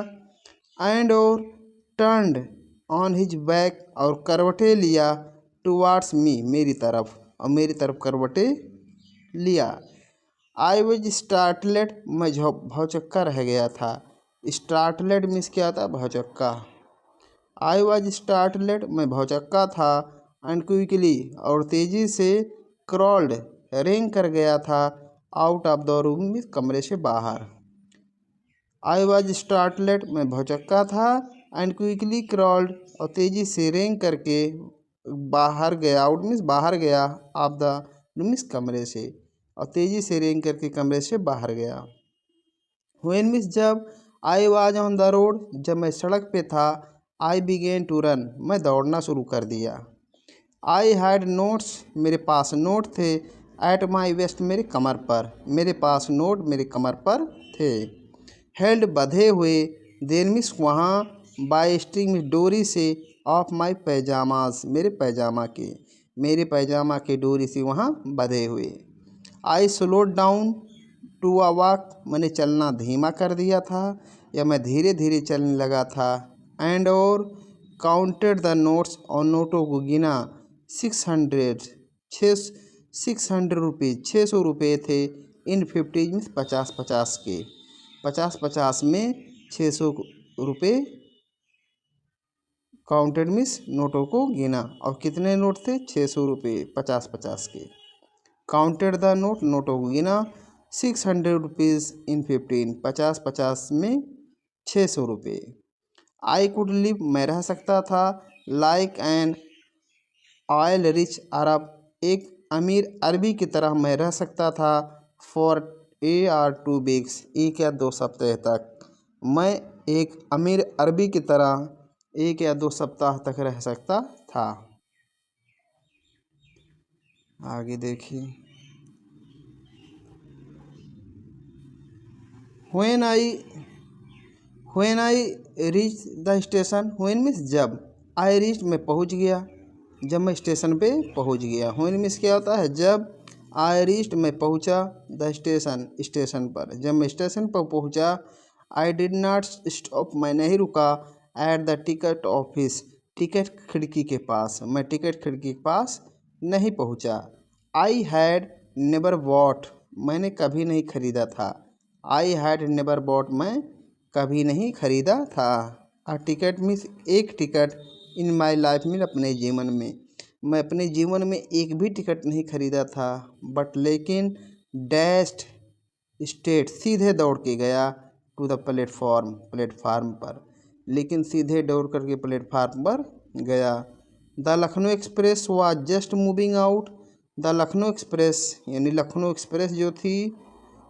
एंड और टर्न्ड ऑन हिज बैक और करवटें लिया। टुवार्ड्स मी मेरी तरफ और मेरी तरफ करवटें लिया। आई वॉज स्टार्टलेड मैं भौचक्का रह गया था। स्टार्टलेड मीन्स क्या था? भौचक्का। आई वॉज स्टार्टलेड मैं भौचक्का था। एंड क्विकली और तेज़ी से। क्रॉल्ड रेंग कर गया था। Out of the room means कमरे से बाहर। आई वॉज स्टार्टलेड मैं भौचक्का था। एंड क्विकली क्रॉल्ड और तेज़ी से रेंग करके बाहर गया। आउट मीन्स बाहर गया। ऑफ द रूम मीन्स कमरे से, और तेज़ी से रेंग करके कमरे से बाहर गया। व्हेन मीन्स जब। I was on the road, जब मैं सड़क पे था। आई बिगेन टू रन, मैं दौड़ना शुरू कर दिया। आई हैड नोट्स, मेरे पास नोट थे। एट माई वेस्ट, मेरे कमर पर, मेरे पास नोट मेरे कमर पर थे। हेल्ड, बंधे हुए। देर मिस, वहाँ। बाय स्ट्रिंग में डोरी से। ऑफ माई पैजामाज, मेरे पैजामा के, मेरे पैजामा के डोरी से वहाँ बंधे हुए। I slowed down to a walk, मैंने चलना धीमा कर दिया था या मैं धीरे धीरे चलने लगा था। एंड और काउंटेड द नोट्स, और नोटों को गिना। 600 रुपीज़, 600 रुपये थे। इन 50 में 50-50 के, 50-50 में 600 रुपये। काउंटेड मीन्स नोटों को गिना, और कितने नोट थे? 600 रुपये, 50-50 के। काउंटेड द नोट, नोटों को गिना। 600 रुपीज़ इन 15, 50-50 में 600 रुपये। आई कुड लिव, मैं रह सकता था। लाइक एन ऑयल रिच अरब, एक अमीर अरबी की तरह मैं रह सकता था। फॉर ए आर 2 वीक्स, 1 या 2 सप्ताह तक। मैं एक अमीर अरबी की तरह 1 या 2 सप्ताह तक रह सकता था। आगे देखिए। When I reach the station, when means जब। I reached, मैं पहुंच गया, जब मैं स्टेशन पे पहुंच गया। when मीन्स क्या होता है? जब। I reached, मैं पहुंचा। द स्टेशन, स्टेशन पर, जब मैं स्टेशन पर पहुंचा। I did not stop, मैं नहीं रुका। At the ticket office, ticket खिड़की के पास, मैं टिकट खिड़की के पास नहीं पहुंचा। I had never bought, मैंने कभी नहीं खरीदा था। आई हैड नेवर बॉट, मैं कभी नहीं खरीदा था। अ टिकट मीन्स एक ticket. In my life mean, अपने जीवन में, मैं अपने जीवन में एक भी टिकट नहीं खरीदा था। बट लेकिन डैश्ड स्टेट, सीधे दौड़ के गया। टू द प्लेटफॉर्म, प्लेटफार्म पर, लेकिन सीधे दौड़ करके प्लेटफार्म पर गया। The Lucknow express was just moving out, the Lucknow express, यानी लखनऊ एक्सप्रेस जो थी,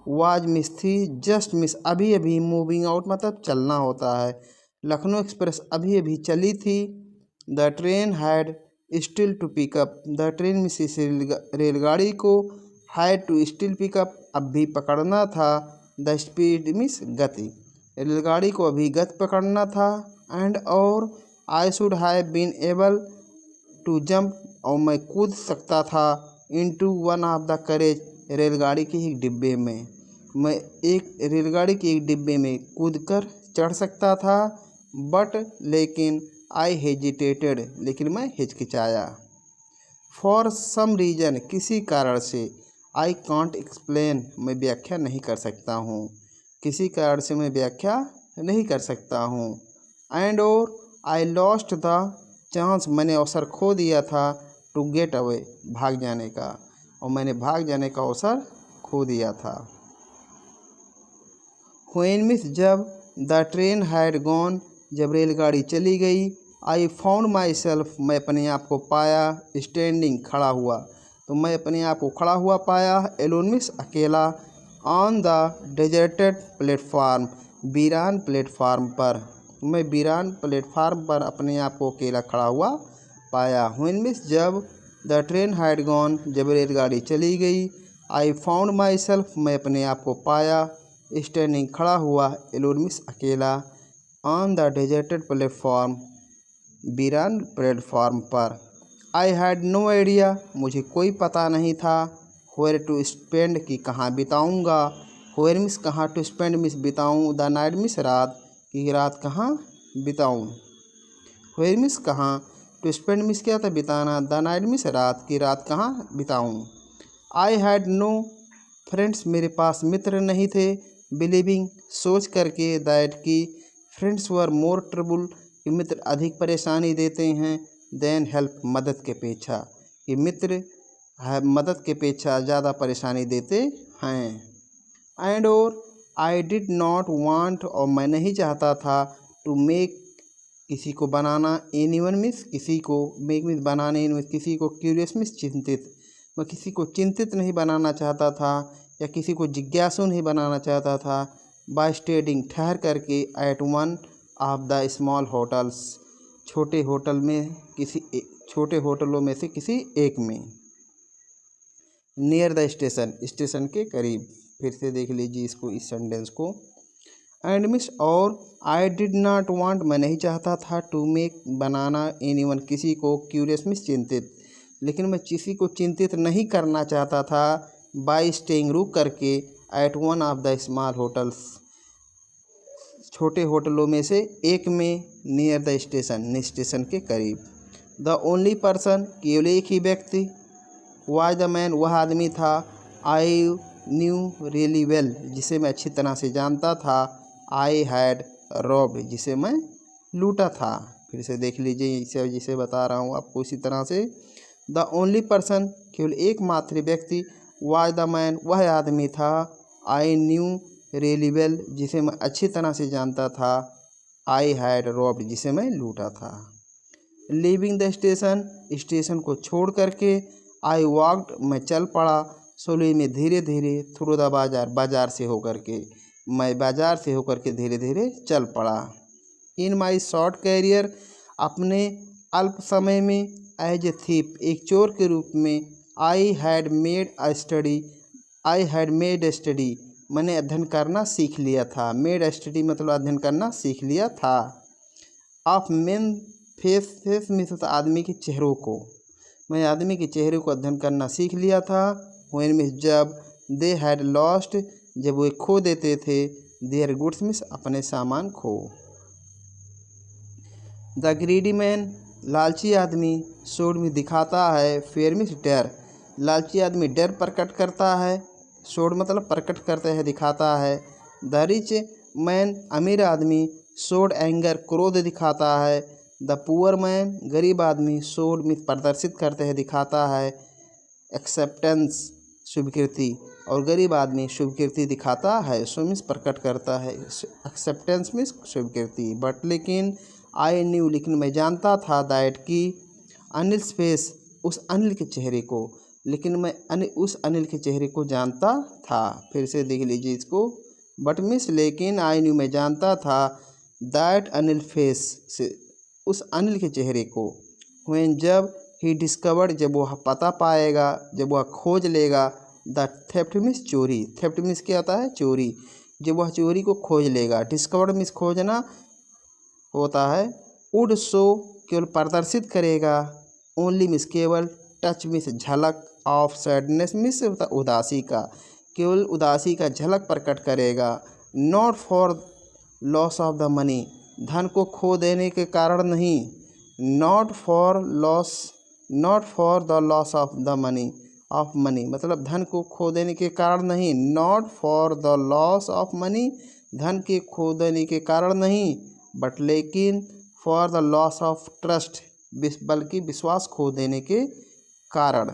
वाज मिस थी, जस्ट मिस, अभी अभी, मूविंग आउट मतलब चलना होता है। लखनऊ एक्सप्रेस अभी अभी चली थी। The train had still to pick up, the train miss, इस रेलगाड़ी को, हैड टू स्टिल पिकअप, अब भी पकड़ना था। द स्पीड मिस, गति, रेलगाड़ी को अभी गति पकड़ना था। एंड और I should have been able to jump, और मैं कूद सकता था। Into one of the carriage, रेलगाड़ी के एक डिब्बे में, मैं एक रेलगाड़ी के एक डिब्बे में कूदकर चढ़ सकता था। बट लेकिन आई हेजिटेटेड, लेकिन मैं हिचकिचाया। फॉर सम रीज़न, किसी कारण से। आई कांट एक्सप्लेन, मैं व्याख्या नहीं कर सकता हूँ, किसी कारण से मैं व्याख्या नहीं कर सकता हूँ। एंड और आई लॉस्ट द चांस, मैंने अवसर खो दिया था। टू गेट अवे, भाग जाने का, और मैंने भाग जाने का अवसर खो दिया था। व्हेन मीन्स जब। द ट्रेन हैड गॉन, जब रेलगाड़ी चली गई। आई फाउंड माई सेल्फ, मैं अपने आप को पाया। स्टैंडिंग, खड़ा हुआ, तो मैं अपने आप को खड़ा हुआ पाया। एलोन मीन्स अकेला। ऑन द डेजर्टेड प्लेटफार्म, वीरान प्लेटफार्म पर, मैं वीरान प्लेटफार्म पर अपने आप को अकेला खड़ा हुआ पाया। व्हेन मीन्स जब। द ट्रेन हैड गॉन, जब रेलगाड़ी चली गई। आई फाउंड माई सेल्फ, मैं अपने आप को पाया। स्टैंडिंग, खड़ा हुआ। एलोन मीन्स अकेला। ऑन द डेजर्टेड प्लेटफॉर्म, वीरान प्लेटफॉर्म पर। आई हैड नो आइडिया, मुझे कोई पता नहीं था। वेयर टू स्पेंड, कि कहाँ बिताऊँगा। वेयर मीन्स कहाँ, टू स्पेंड मीन्स बिताऊँ। द नाइट मीन्स रात, कि रात कहाँ बिताऊँ। वेयर मीन्स कहाँ, टू स्पेंड मीन्स क्या था? बिताना। द नाइट मीन्स रात, की रात कहाँ बिताऊँ। आई हैड नो फ्रेंड्स, मेरे पास मित्र नहीं थे। बिलीविंग, सोच करके। दैट की फ्रेंड्स वर मोर ट्रबल, कि मित्र अधिक परेशानी देते हैं। देन हेल्प, मदद के अपेक्षा, कि मित्र मदद के अपेक्षा ज़्यादा परेशानी देते हैं। एंड और आई डिड नॉट वांट, और मैं नहीं चाहता था। टू मेक, किसी को बनाना। एनीवन मीन्स किसी को। मेक मीन्स बनाने। किसी को। क्यूरियस मीन्स चिंतित, मैं किसी को चिंतित नहीं बनाना चाहता था, या किसी को जिज्ञासु नहीं बनाना चाहता था। बाय स्टेडिंग ठहर करके at one of the small hotels छोटे होटलों में से किसी एक में। नियर द स्टेशन के करीब। फिर से देख लीजिए इसको, इस सेंटेंस को। एंड मिस और आई डिड नॉट वांट मैं नहीं चाहता था टू मेक बनाना एनीवन किसी को क्यूरियस मिस चिंतित, लेकिन मैं किसी को चिंतित नहीं करना चाहता था बाय स्टेइंग रुक करके at one of the small hotels छोटे होटलों में से एक में नियर द स्टेशन के करीब। द ओनली पर्सन केवल एक ही व्यक्ति वाज द मैन वह आदमी था आई न्यू रियली वेल जिसे मैं अच्छी तरह से जानता था आई हैड रॉब्ड जिसे मैं लूटा था। फिर से देख लीजिए इसे जिसे बता रहा हूँ आपको इसी तरह से। द ओनली पर्सन केवल एकमात्र व्यक्ति वाज द मैन वह आदमी था आई न्यू रियली वेल जिसे मैं अच्छी तरह से जानता था आई हैड रॉब्ड जिसे मैं लूटा था। लीविंग द स्टेशन को छोड़ करके आई वॉक्ड मैं चल पड़ा सोली में धीरे धीरे थ्रू द बाजार से होकर के मैं बाजार से होकर के धीरे धीरे चल पड़ा। इन माई शॉर्ट कैरियर अपने अल्प समय में एज ए थीप एक चोर के रूप में आई हैड मेड स्टडी मैंने अध्ययन करना सीख लिया था। मेड स्टडी मतलब अध्ययन करना सीख लिया था। ऑफ मेन फेस में आदमी के चेहरों को मैं आदमी के चेहरे को अध्ययन करना सीख लिया था। व्हेन मिस जब दे हैड लॉस्ट जब वे खो देते थे देयर गुड्स मिस अपने सामान खो। द ग्रीडी मैन लालची आदमी शोड में दिखाता है फेयर मिस डर लालची आदमी डर प्रकट करता है शोड मतलब प्रकट करता है दिखाता है। द रिच मैन अमीर आदमी शोड एंगर क्रोध दिखाता है। द पुअर मैन गरीब आदमी शोड में प्रदर्शित करते हैं दिखाता है एक्सेप्टेंस स्वीकृति और गरीब आदमी स्वीकृति दिखाता है। सो मीन्स प्रकट करता है एक्सेप्टेंस मीन्स स्वीकृति। बट लेकिन आई न्यू लेकिन मैं जानता था दैट कि अनिल्स फेस उस अनिल के चेहरे को लेकिन मैं उस अनिल के चेहरे को जानता था। फिर से देख लीजिए इसको। बट मिस लेकिन आई न्यू मैं जानता था दैट अनिल फेस से उस अनिल के चेहरे को। व्हेन जब ही डिस्कवर्ड जब वह पता पाएगा जब वह खोज लेगा द थेफ्ट मिस चोरी थेफ्ट मिस क्या होता है चोरी जब वह चोरी को खोज लेगा। डिस्कवर्ड मिस खोजना होता है। वुड शो केवल प्रदर्शित करेगा। ओनली मिस केवल टच मिस झलक ऑफ सैडनेस मिस उदासी का केवल उदासी का झलक प्रकट करेगा। Not for loss of the money धन को खो देने के कारण नहीं। Not for the loss of money मतलब धन को खो देने के कारण नहीं। Not for the loss of money धन के खो देने के कारण नहीं बट लेकिन for the loss of trust बल्कि विश्वास खो देने के कारण।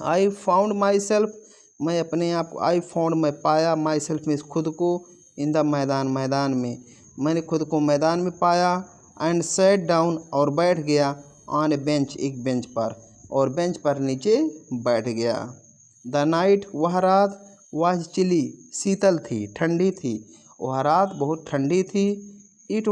आई फाउंड माई सेल्फ मैं अपने आप को आई फाउंड मैं पाया माई सेल्फ में खुद को इन द मैदान में मैंने खुद को मैदान में पाया। एंड सेट डाउन और बैठ गया ऑन ए बेंच एक बेंच पर और बेंच पर नीचे बैठ गया। द नाइट वह रात वाज चिली शीतल थी ठंडी थी वह रात बहुत ठंडी थी। इट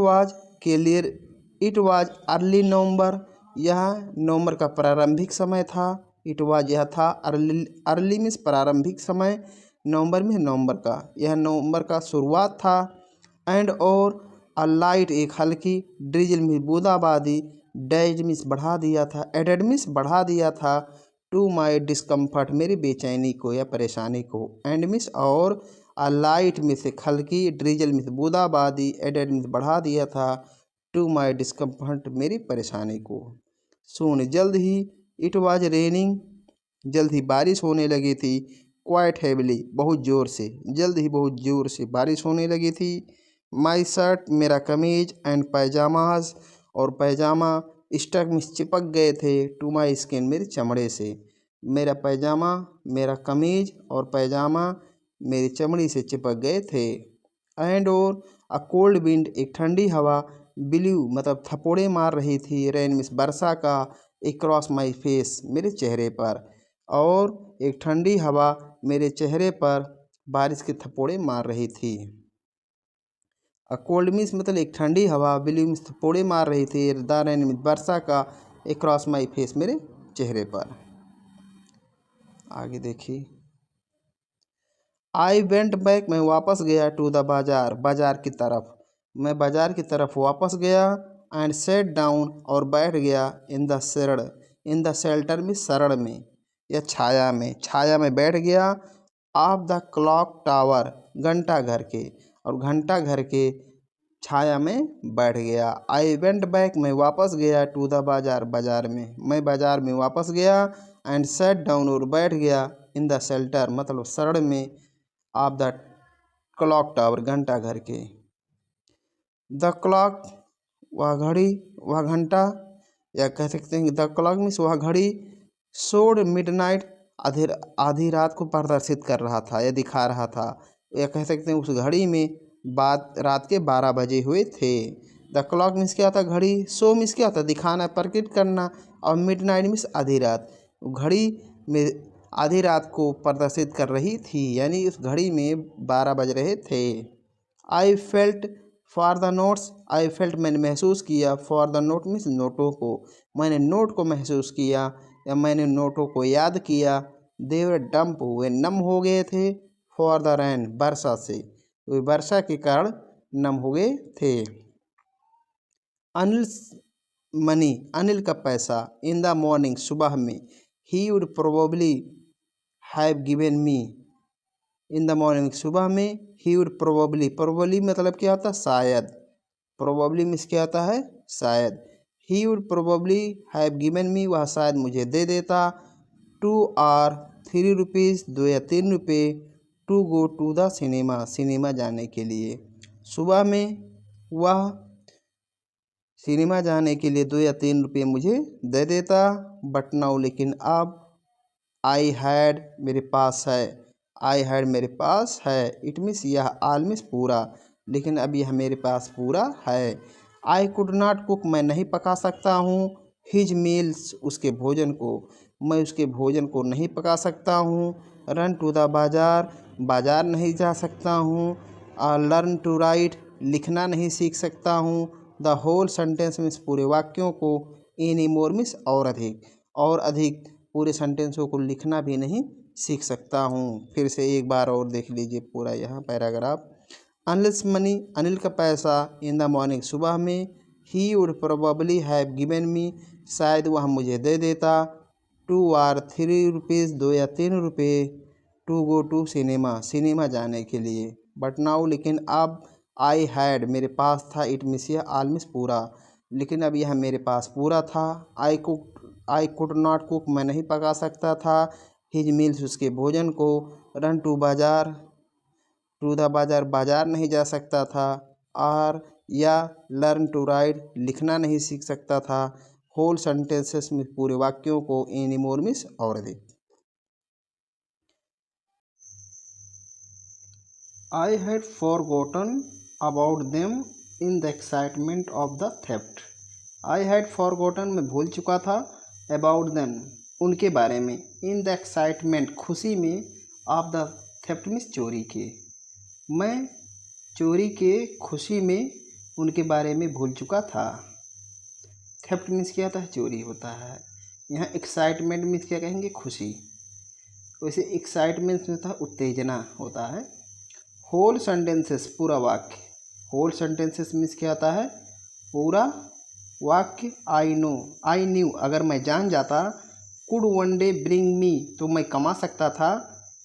वाज अर्ली नवंबर यह नवंबर का प्रारंभिक समय था। इट वाज यह था अर्ली मीन्स प्रारंभिक समय नवंबर में नवंबर का यह नवंबर का शुरुआत था। एंड और अ लाइट एक हल्की ड्रिजल में बूंदाबांदी डैज मिस बढ़ा दिया था एडेड मिस बढ़ा दिया था टू माई डिस्कम्फर्ट मेरी बेचैनी को या परेशानी को। एंड मिस और अ लाइट में से हल्की ड्रिजल मिस बूंदाबांदी एडेड मिस बढ़ा दिया था टू माई डिस्कम्फर्ट मेरी परेशानी को। सून जल्द ही इट वाज रेनिंग जल्द ही बारिश होने लगी थी। क्वाइट हैविली बहुत ज़ोर से जल्द ही बहुत ज़ोर से बारिश होने लगी थी। माई शर्ट मेरा कमीज एंड पैजामाज और पैजामा स्टक में चिपक गए थे टू माई स्किन मेरी चमड़े से। मेरा पैजामा मेरा कमीज और पैजामा मेरी चमड़ी से चिपक गए थे। एंड और अ कोल्ड विंड एक ठंडी हवा ब्लू मतलब थपोड़े मार रही थी रेन मिस वर्षा का अक्रॉस माई फेस मेरे चेहरे पर और एक ठंडी हवा मेरे चेहरे पर बारिश के थप्पड़े मार रही थी। अ कोल्ड मीन्स मतलब एक ठंडी हवा, ब्लू मीन्स थप्पड़े मार रही थी, द रेन मीन्स वर्षा का, अक्रॉस माई फेस मेरे चेहरे पर। आगे देखिए, आई वेंट बैक मैं वापस गया, टू द बाजार बाजार की तरफ, मैं बाजार की तरफ वापस गया, एंड सेट डाउन और बैठ गया, in the shade in the shelter में शरण में या छाया में बैठ गया, ऑफ द क्लॉक टावर घंटा घर के, और घंटा घर के छाया में बैठ गया। आई वेंट बैक मैं वापस गया, टू द बाजार बाजार में, मैं बाजार में वापस गया, एंड सेट डाउन और बैठ गया, इन द शेल्टर मतलब शरण में, ऑफ द क्लॉक टावर घंटा घर के। द क्लॉक वह घड़ी, वह घंटा, या कह सकते हैं द क्लॉक मीन्स वह घड़ी, शोड मिडनाइट आधी रात को प्रदर्शित कर रहा था या दिखा रहा था, या कह सकते हैं उस घड़ी में रात के 12 बजे हुए थे। द क्लॉक मीन्स क्या होता है घड़ी, शो मीन्स क्या होता है दिखाना, प्रकट करना, और मिडनाइट मीन्स आधी रात, घड़ी में आधी रात को प्रदर्शित कर रही थी, यानी उस घड़ी में 12 बज रहे थे। I felt for the notes, I felt मैंने महसूस किया, फॉर द नोट मीन्स नोटों को, मैंने नोट को महसूस किया या मैंने नोटों को याद किया, दे वर डंप वे नम हो गए थे, फॉर द रैन वर्षा से, वे वर्षा के कारण नम हो गए थे। अनिल मनी अनिल का पैसा, इन द मॉर्निंग सुबह में, he would probably have given me, in the morning सुबह में, ही वुड प्रोबेबली मतलब क्या होता है शायद, प्रोबेबली मीन्स क्या होता है शायद, he would probably have given me वह शायद मुझे दे देता, 2 और 3 रुपीज़ 2 या 3 रुपये, to go to the cinema cinema जाने के लिए। सुबह में वह सिनेमा जाने के लिए 2 या 3 रुपये मुझे दे देता, बट नाउ लेकिन अब, आई हैड मेरे पास है, आई हैड मेरे पास है, इट मीन्स यह आल मीन्स पूरा, लेकिन अब यह मेरे पास पूरा है। आई कुड नॉट कुक मैं नहीं पका सकता हूँ, हिज मील्स उसके भोजन को, मैं उसके भोजन को नहीं पका सकता हूँ। रन टू द बाजार बाजार नहीं जा सकता हूँ। लर्न टू राइट लिखना नहीं सीख सकता हूँ। द होल सेंटेंस मीन्स पूरे वाक्यों को, एनी मोर मीन्स और अधिक पूरे सेंटेंसों को लिखना भी नहीं सीख सकता हूँ। फिर से एक बार और देख लीजिए पूरा यहाँ पैराग्राफ। अनिल्स मनी अनिल का पैसा, इन द मॉर्निंग सुबह में, he would probably have given me शायद वह मुझे दे देता, 2 और 3 रुपीज़ 2 या 3 रुपये, to go to cinema cinema जाने के लिए। बट नाउ लेकिन अब, आई हैड मेरे पास था, इट मीन्स यह आल मीन्स पूरा, लेकिन अब यह मेरे पास पूरा था। आई कुड नॉट कुक मैं नहीं पका सकता था, हिज मील्स उसके भोजन को। रन टू बाजार टू द बाजार बाजार नहीं जा सकता था, और या लर्न टू राइट लिखना नहीं सीख सकता था। होल सेंटेंसेस में पूरे वाक्यों को, एनी मोर मीन्स और अधिक। I had forgotten about them in the excitement of the theft. I had forgotten मैं भूल चुका था, अबाउट देम उनके बारे में, इन द एक्साइटमेंट खुशी में, ऑफ द थेफ्ट मीन्स चोरी के, मैं चोरी के खुशी में उनके बारे में भूल चुका था। थेफ्ट मीन्स क्या होता है चोरी होता है। यहाँ एक्साइटमेंट मीन्स क्या कहेंगे खुशी, वैसे एक्साइटमेंट में था उत्तेजना होता है। होल सेंटेंसेस पूरा वाक्य, होल सेंटेंसेस मीन्स क्या होता है पूरा वाक्य। आई न्यू अगर मैं जान जाता, कुड वन डे ब्रिंग मी तो मैं कमा सकता था,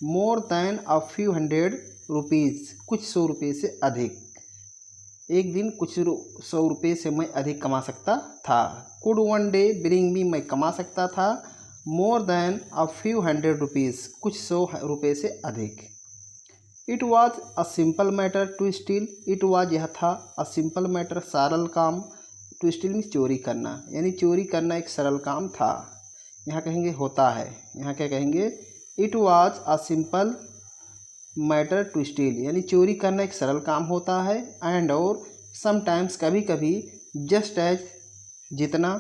more than a few hundred rupees कुछ 100 रुपये से अधिक, एक दिन कुछ 100 रुपये से मैं अधिक कमा सकता था। Could one day bring me मैं कमा सकता था, more than a few hundred rupees कुछ 100 रुपये से अधिक। It was a simple matter to steal, it was यह था, अ सिंपल मैटर सरल काम, टू स्टील मीन्स चोरी करना, यानी चोरी करना एक सरल काम था। यहाँ कहेंगे होता है, यहाँ क्या कहेंगे it was a simple matter to steal, यानी चोरी करना एक सरल काम होता है। एंड और समटाइम्स कभी कभी, जस्ट एज जितना,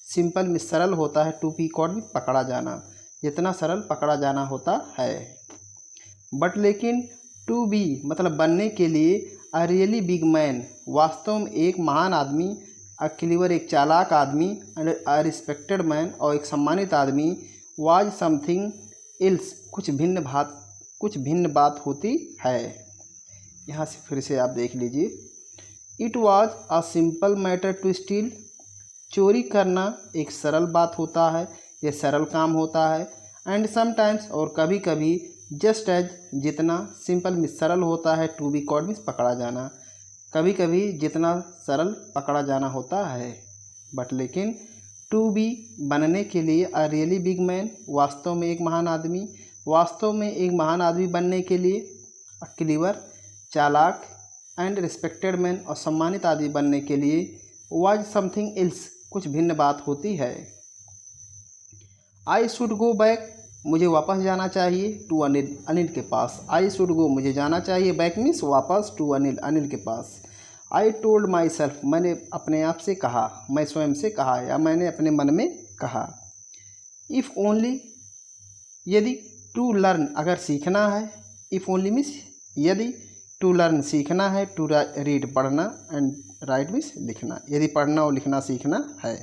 सिंपल में सरल होता है, टू बी कॉट में पकड़ा जाना, जितना सरल पकड़ा जाना होता है। बट लेकिन टू बी मतलब बनने के लिए, अ रियली बिग मैन वास्तव में एक महान आदमी, अ क्लीवर एक चालाक आदमी, एंड अ रिस्पेक्टेड मैन और एक सम्मानित आदमी, वाज समथिंग एल्स कुछ भिन्न बात होती है। यहाँ से फिर से आप देख लीजिए। It was a simple matter to steal, चोरी करना एक सरल बात होता है, यह सरल काम होता है। एंड समटाइम्स और कभी कभी, जस्ट एज जितना सिंपल में सरल होता है, टू बी कॉट मीन्स पकड़ा जाना, कभी कभी जितना सरल पकड़ा जाना होता है। बट लेकिन टू बी बनने के लिए, अ रियली बिग मैन वास्तव में एक महान आदमी, वास्तव में एक महान आदमी बनने के लिए, अ क्लीवर चालाक, एंड रिस्पेक्टेड मैन और सम्मानित आदमी बनने के लिए, वाज समथिंग एल्स कुछ भिन्न बात होती है। आई शुड गो बैक मुझे वापस जाना चाहिए, टू अनिल अनिल के पास। आई शुड गो मुझे जाना चाहिए, बैक मीन्स वापस, टू अनिल अनिल के पास। आई टोल्ड माई सेल्फ मैंने अपने आप से कहा, मैं स्वयं से कहा या मैंने अपने मन में कहा। इफ़ ओनली यदि, टू लर्न अगर सीखना है, इफ़ ओनली मीन्स यदि, टू लर्न सीखना है, टू रीड पढ़ना, एंड राइट मीन्स लिखना, यदि पढ़ना और लिखना सीखना है।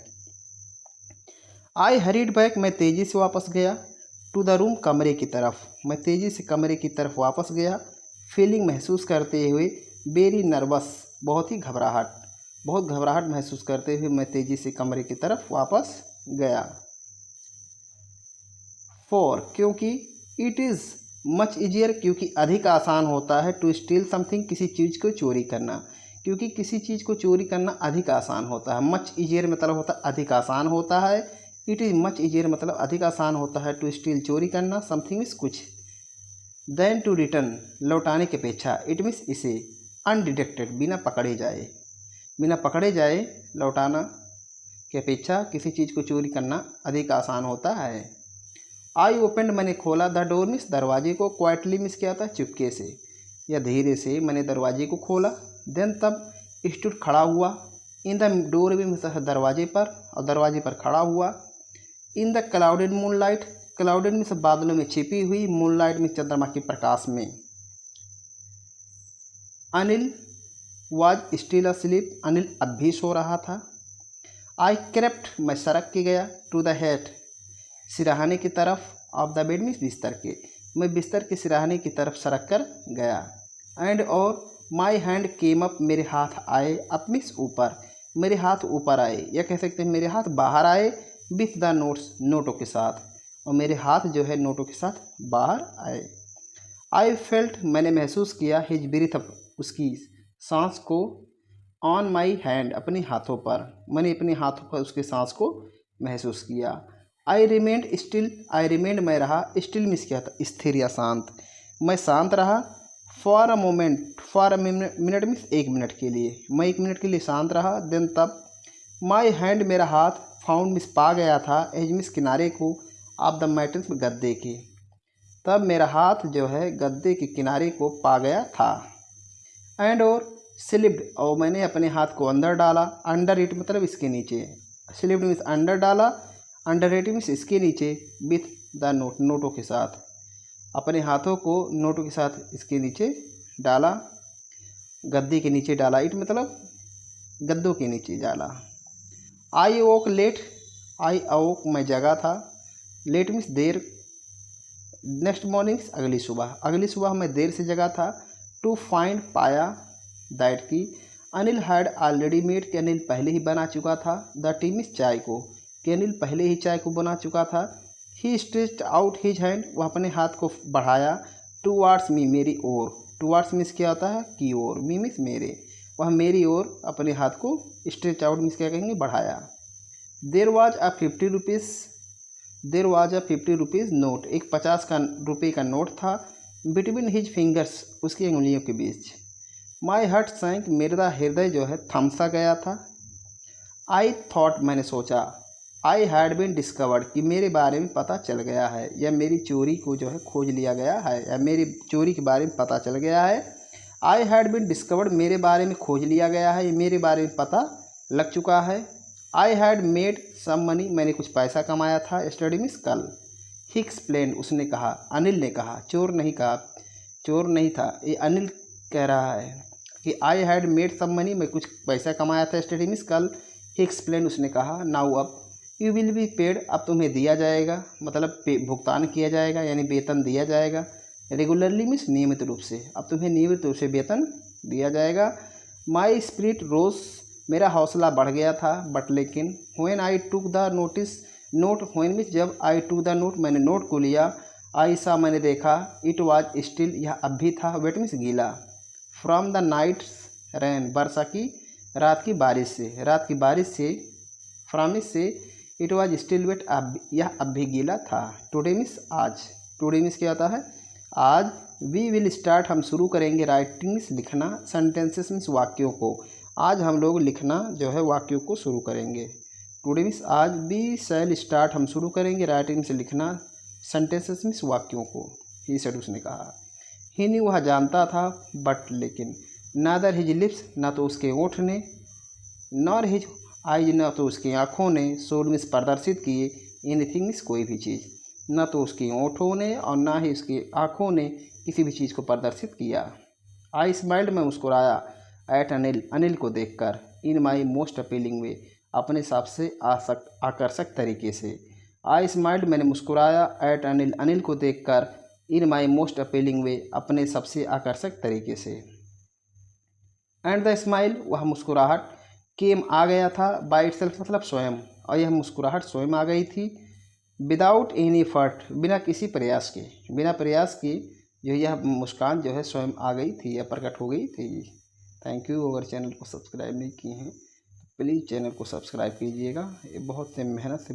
आई हरीड बैक मैं तेज़ी से वापस गया, टू द रूम कमरे की तरफ मैं तेज़ी से कमरे की तरफ वापस गया, फीलिंग महसूस करते हुए, वेरी नर्वस बहुत घबराहट महसूस करते हुए मैं तेज़ी से कमरे की तरफ वापस गया। फॉर क्योंकि, इट इज़ मच ईजियर क्योंकि अधिक आसान होता है, टू स्टील समथिंग किसी चीज़ को चोरी करना, क्योंकि किसी चीज़ को चोरी करना अधिक आसान होता है। मच ईजियर मतलब होता है अधिक आसान होता है, इट इज़ मच ईजियर मतलब अधिक आसान होता है, टू स्टील चोरी करना, समथिंग मीन्स कुछ, देन टू रिटर्न लौटाने की अपेक्षा, इट मीन्स इसे, अनडिटेक्टेड बिना पकड़े जाए लौटाना की अपेक्षा किसी चीज़ को चोरी करना अधिक आसान होता है। आई ओपेंड मैंने खोला, द डोर मीन्स दरवाजे को, क्वाइटली मीन्स क्या होता है चुपके से या धीरे से मैंने दरवाजे को खोला। देन तब स्टूड खड़ा हुआ, इन द डोर मीन्स दरवाजे पर और दरवाजे पर खड़ा हुआ। In the clouded moonlight, clouded means बादलों में छिपी हुई, मूनलाइट में चंद्रमा के प्रकाश में। Anil was still asleep Anil अब भी सो रहा था। आई क्रेप्ट मैं सरक के गया, टू द हेड सिराहाने की तरफ, ऑफ द बेड मीन्स बिस्तर के, मैं बिस्तर के सिराहाने की तरफ सरक कर गया। एंड और माई हैंड केम अप मेरे हाथ आए, अप मीन्स ऊपर, मेरे हाथ ऊपर आए या कह सकते हैं मेरे हाथ बाहर आए, विथ द नोट्स नोटों के साथ, और मेरे हाथ जो है नोटों के साथ बाहर आए। आई फेल्ट मैंने महसूस किया, हिज ब्रीथ उसकी सांस को, ऑन माई हैंड अपने हाथों पर, मैंने अपने हाथों पर उसके सांस को महसूस किया। आई रिमेंड स्टिल आई रिमेंड मैं रहा, स्टिल मीन्स क्या था स्थिर या शांत, मैं शांत रहा। For a moment for a minute means एक मिनट के लिए, मैं एक मिनट के लिए शांत रहा। देन तब माई हैंड मेरा हाथ, फाउंड मीन्स पा गया था, एज मीन्स किनारे को, ऑफ द मैटर्स गद्दे के, तब मेरा हाथ जो है गद्दे के किनारे को पा गया था। एंड और स्लिप्ड और मैंने अपने हाथ को अंदर डाला, अंडर इट मतलब इसके नीचे, स्लिप्ड मीन्स अंदर डाला, अंडर इट मीन्स इसके नीचे, विथ द नोट नोटों के साथ, अपने हाथों को नोटों के साथ इसके नीचे डाला, गद्दे के नीचे डाला, इट मतलब गद्दों के नीचे डाला। आई वोक लेट आई अवोक मैं जगा था, लेट मीन्स देर, नेक्स्ट मॉर्निंग अगली सुबह मैं देर से जगा था। टू फाइंड पाया, दैट की अनिल हैड ऑलरेडी मेड कि अनिल पहले ही बना चुका था, द टी मीन्स चाय को, कि अनिल पहले ही चाय को बना चुका था। ही स्ट्रेच्ड आउट हिज हैंड वह अपने हाथ को बढ़ाया, टूवार्ड्स मी मेरी ओर, टूवार्ड्स मीन्स क्या होता है की ओर, मी मीन्स मेरे, वह मेरी ओर अपने हाथ को स्ट्रेच आउट मीन्स क्या कहेंगे बढ़ाया। There was a 50 rupees note, एक 50 का रुपये का नोट था, बिटवीन हिज फिंगर्स उसकी उंगलियों के बीच। माई हार्ट सैंक मेरा हृदय जो है थमसा गया था। आई थॉट मैंने सोचा, आई हैड बीन डिस्कवर्ड कि मेरे बारे में पता चल गया है, या मेरी चोरी को जो है खोज लिया गया है, या मेरी चोरी के बारे में पता चल गया है। आई हैड बीन डिस्कवर्ड मेरे बारे में खोज लिया गया है, मेरे बारे में पता लग चुका है। I had made some money मैंने कुछ पैसा कमाया था, स्टडी मीन्स कल। ही एक्सप्लेन उसने कहा, अनिल ने कहा, चोर नहीं कहा, चोर नहीं था, ये अनिल कह रहा है कि I had made some money, मैं कुछ पैसा कमाया था स्टडी मिस कल। ही एक्सप्लेन, उसने कहा। नाउ अब यू विल बी पेड, अब तुम्हें दिया जाएगा, मतलब भुगतान किया जाएगा यानी वेतन दिया जाएगा। रेगुलरली मीन्स नियमित रूप से, अब तुम्हें नियमित रूप से वेतन दिया जाएगा। माई स्पिरिट रोज, मेरा हौसला बढ़ गया था, बट लेकिन। When I took the notice, note when means जब, आई टुक द नोट मैंने नोट को लिया, आई सा मैंने देखा, इट वाज स्टिल यह अब भी था, वेट मीन्स गीला। फ्रॉम द नाइट्स रैन, वर्षा की रात की बारिश से, रात की बारिश से, फ्रॉम से, इट वाज स्टिल वेट, अब यह अब भी गीला था। टुडे मीन्स आज, टुडे मीन्स क्या होता है आज। वी विल स्टार्ट, हम शुरू करेंगे, राइटिंग मीन्स लिखना, सेंटेंसेस मीन्स वाक्यों को, आज हम लोग लिखना जो है वाक्यों को शुरू करेंगे। टुडे मीन्स आज, वी शैल स्टार्ट, हम शुरू करेंगे, राइटिंग मीन्स लिखना, सेंटेंसेस मीन्स वाक्यों को। ही सेड, उसने कहा। ही न्यू, वह जानता था, बट लेकिन। नादर हिज लिप्स, ना तो उसके ओठ ने, नॉर हिज आइज, ना तो उसकी आँखों ने, शोड मीन्स प्रदर्शित किए, एनीथिंग मीन्स कोई भी चीज़, न तो उसकी ओठों ने और ना ही उसकी आँखों ने किसी भी चीज़ को प्रदर्शित किया। आई स्माइल्ड, मैं मुस्कुराया, एट अनिल, अनिल को देखकर, इन माई मोस्ट अपीलिंग वे, अपने सबसे आकर्षक तरीके से। आई स्माइल्ड, मैंने मुस्कुराया, एट अनिल, अनिल को देखकर, इन माई मोस्ट अपीलिंग वे, अपने सबसे आकर्षक तरीके से। एंड द स्माइल, वह मुस्कुराहट, केम आ गया था, बाई इटसेल्फ मतलब स्वयं, और यह मुस्कुराहट स्वयं आ गई थी। विदाउट एनी एफर्ट, बिना किसी प्रयास के, बिना प्रयास के जो यह मुस्कान जो है स्वयं आ गई थी या प्रकट हो गई थी। Thank you. अगर चैनल को सब्सक्राइब नहीं किए हैं प्लीज़ चैनल को सब्सक्राइब कीजिएगा, ये बहुत से मेहनत से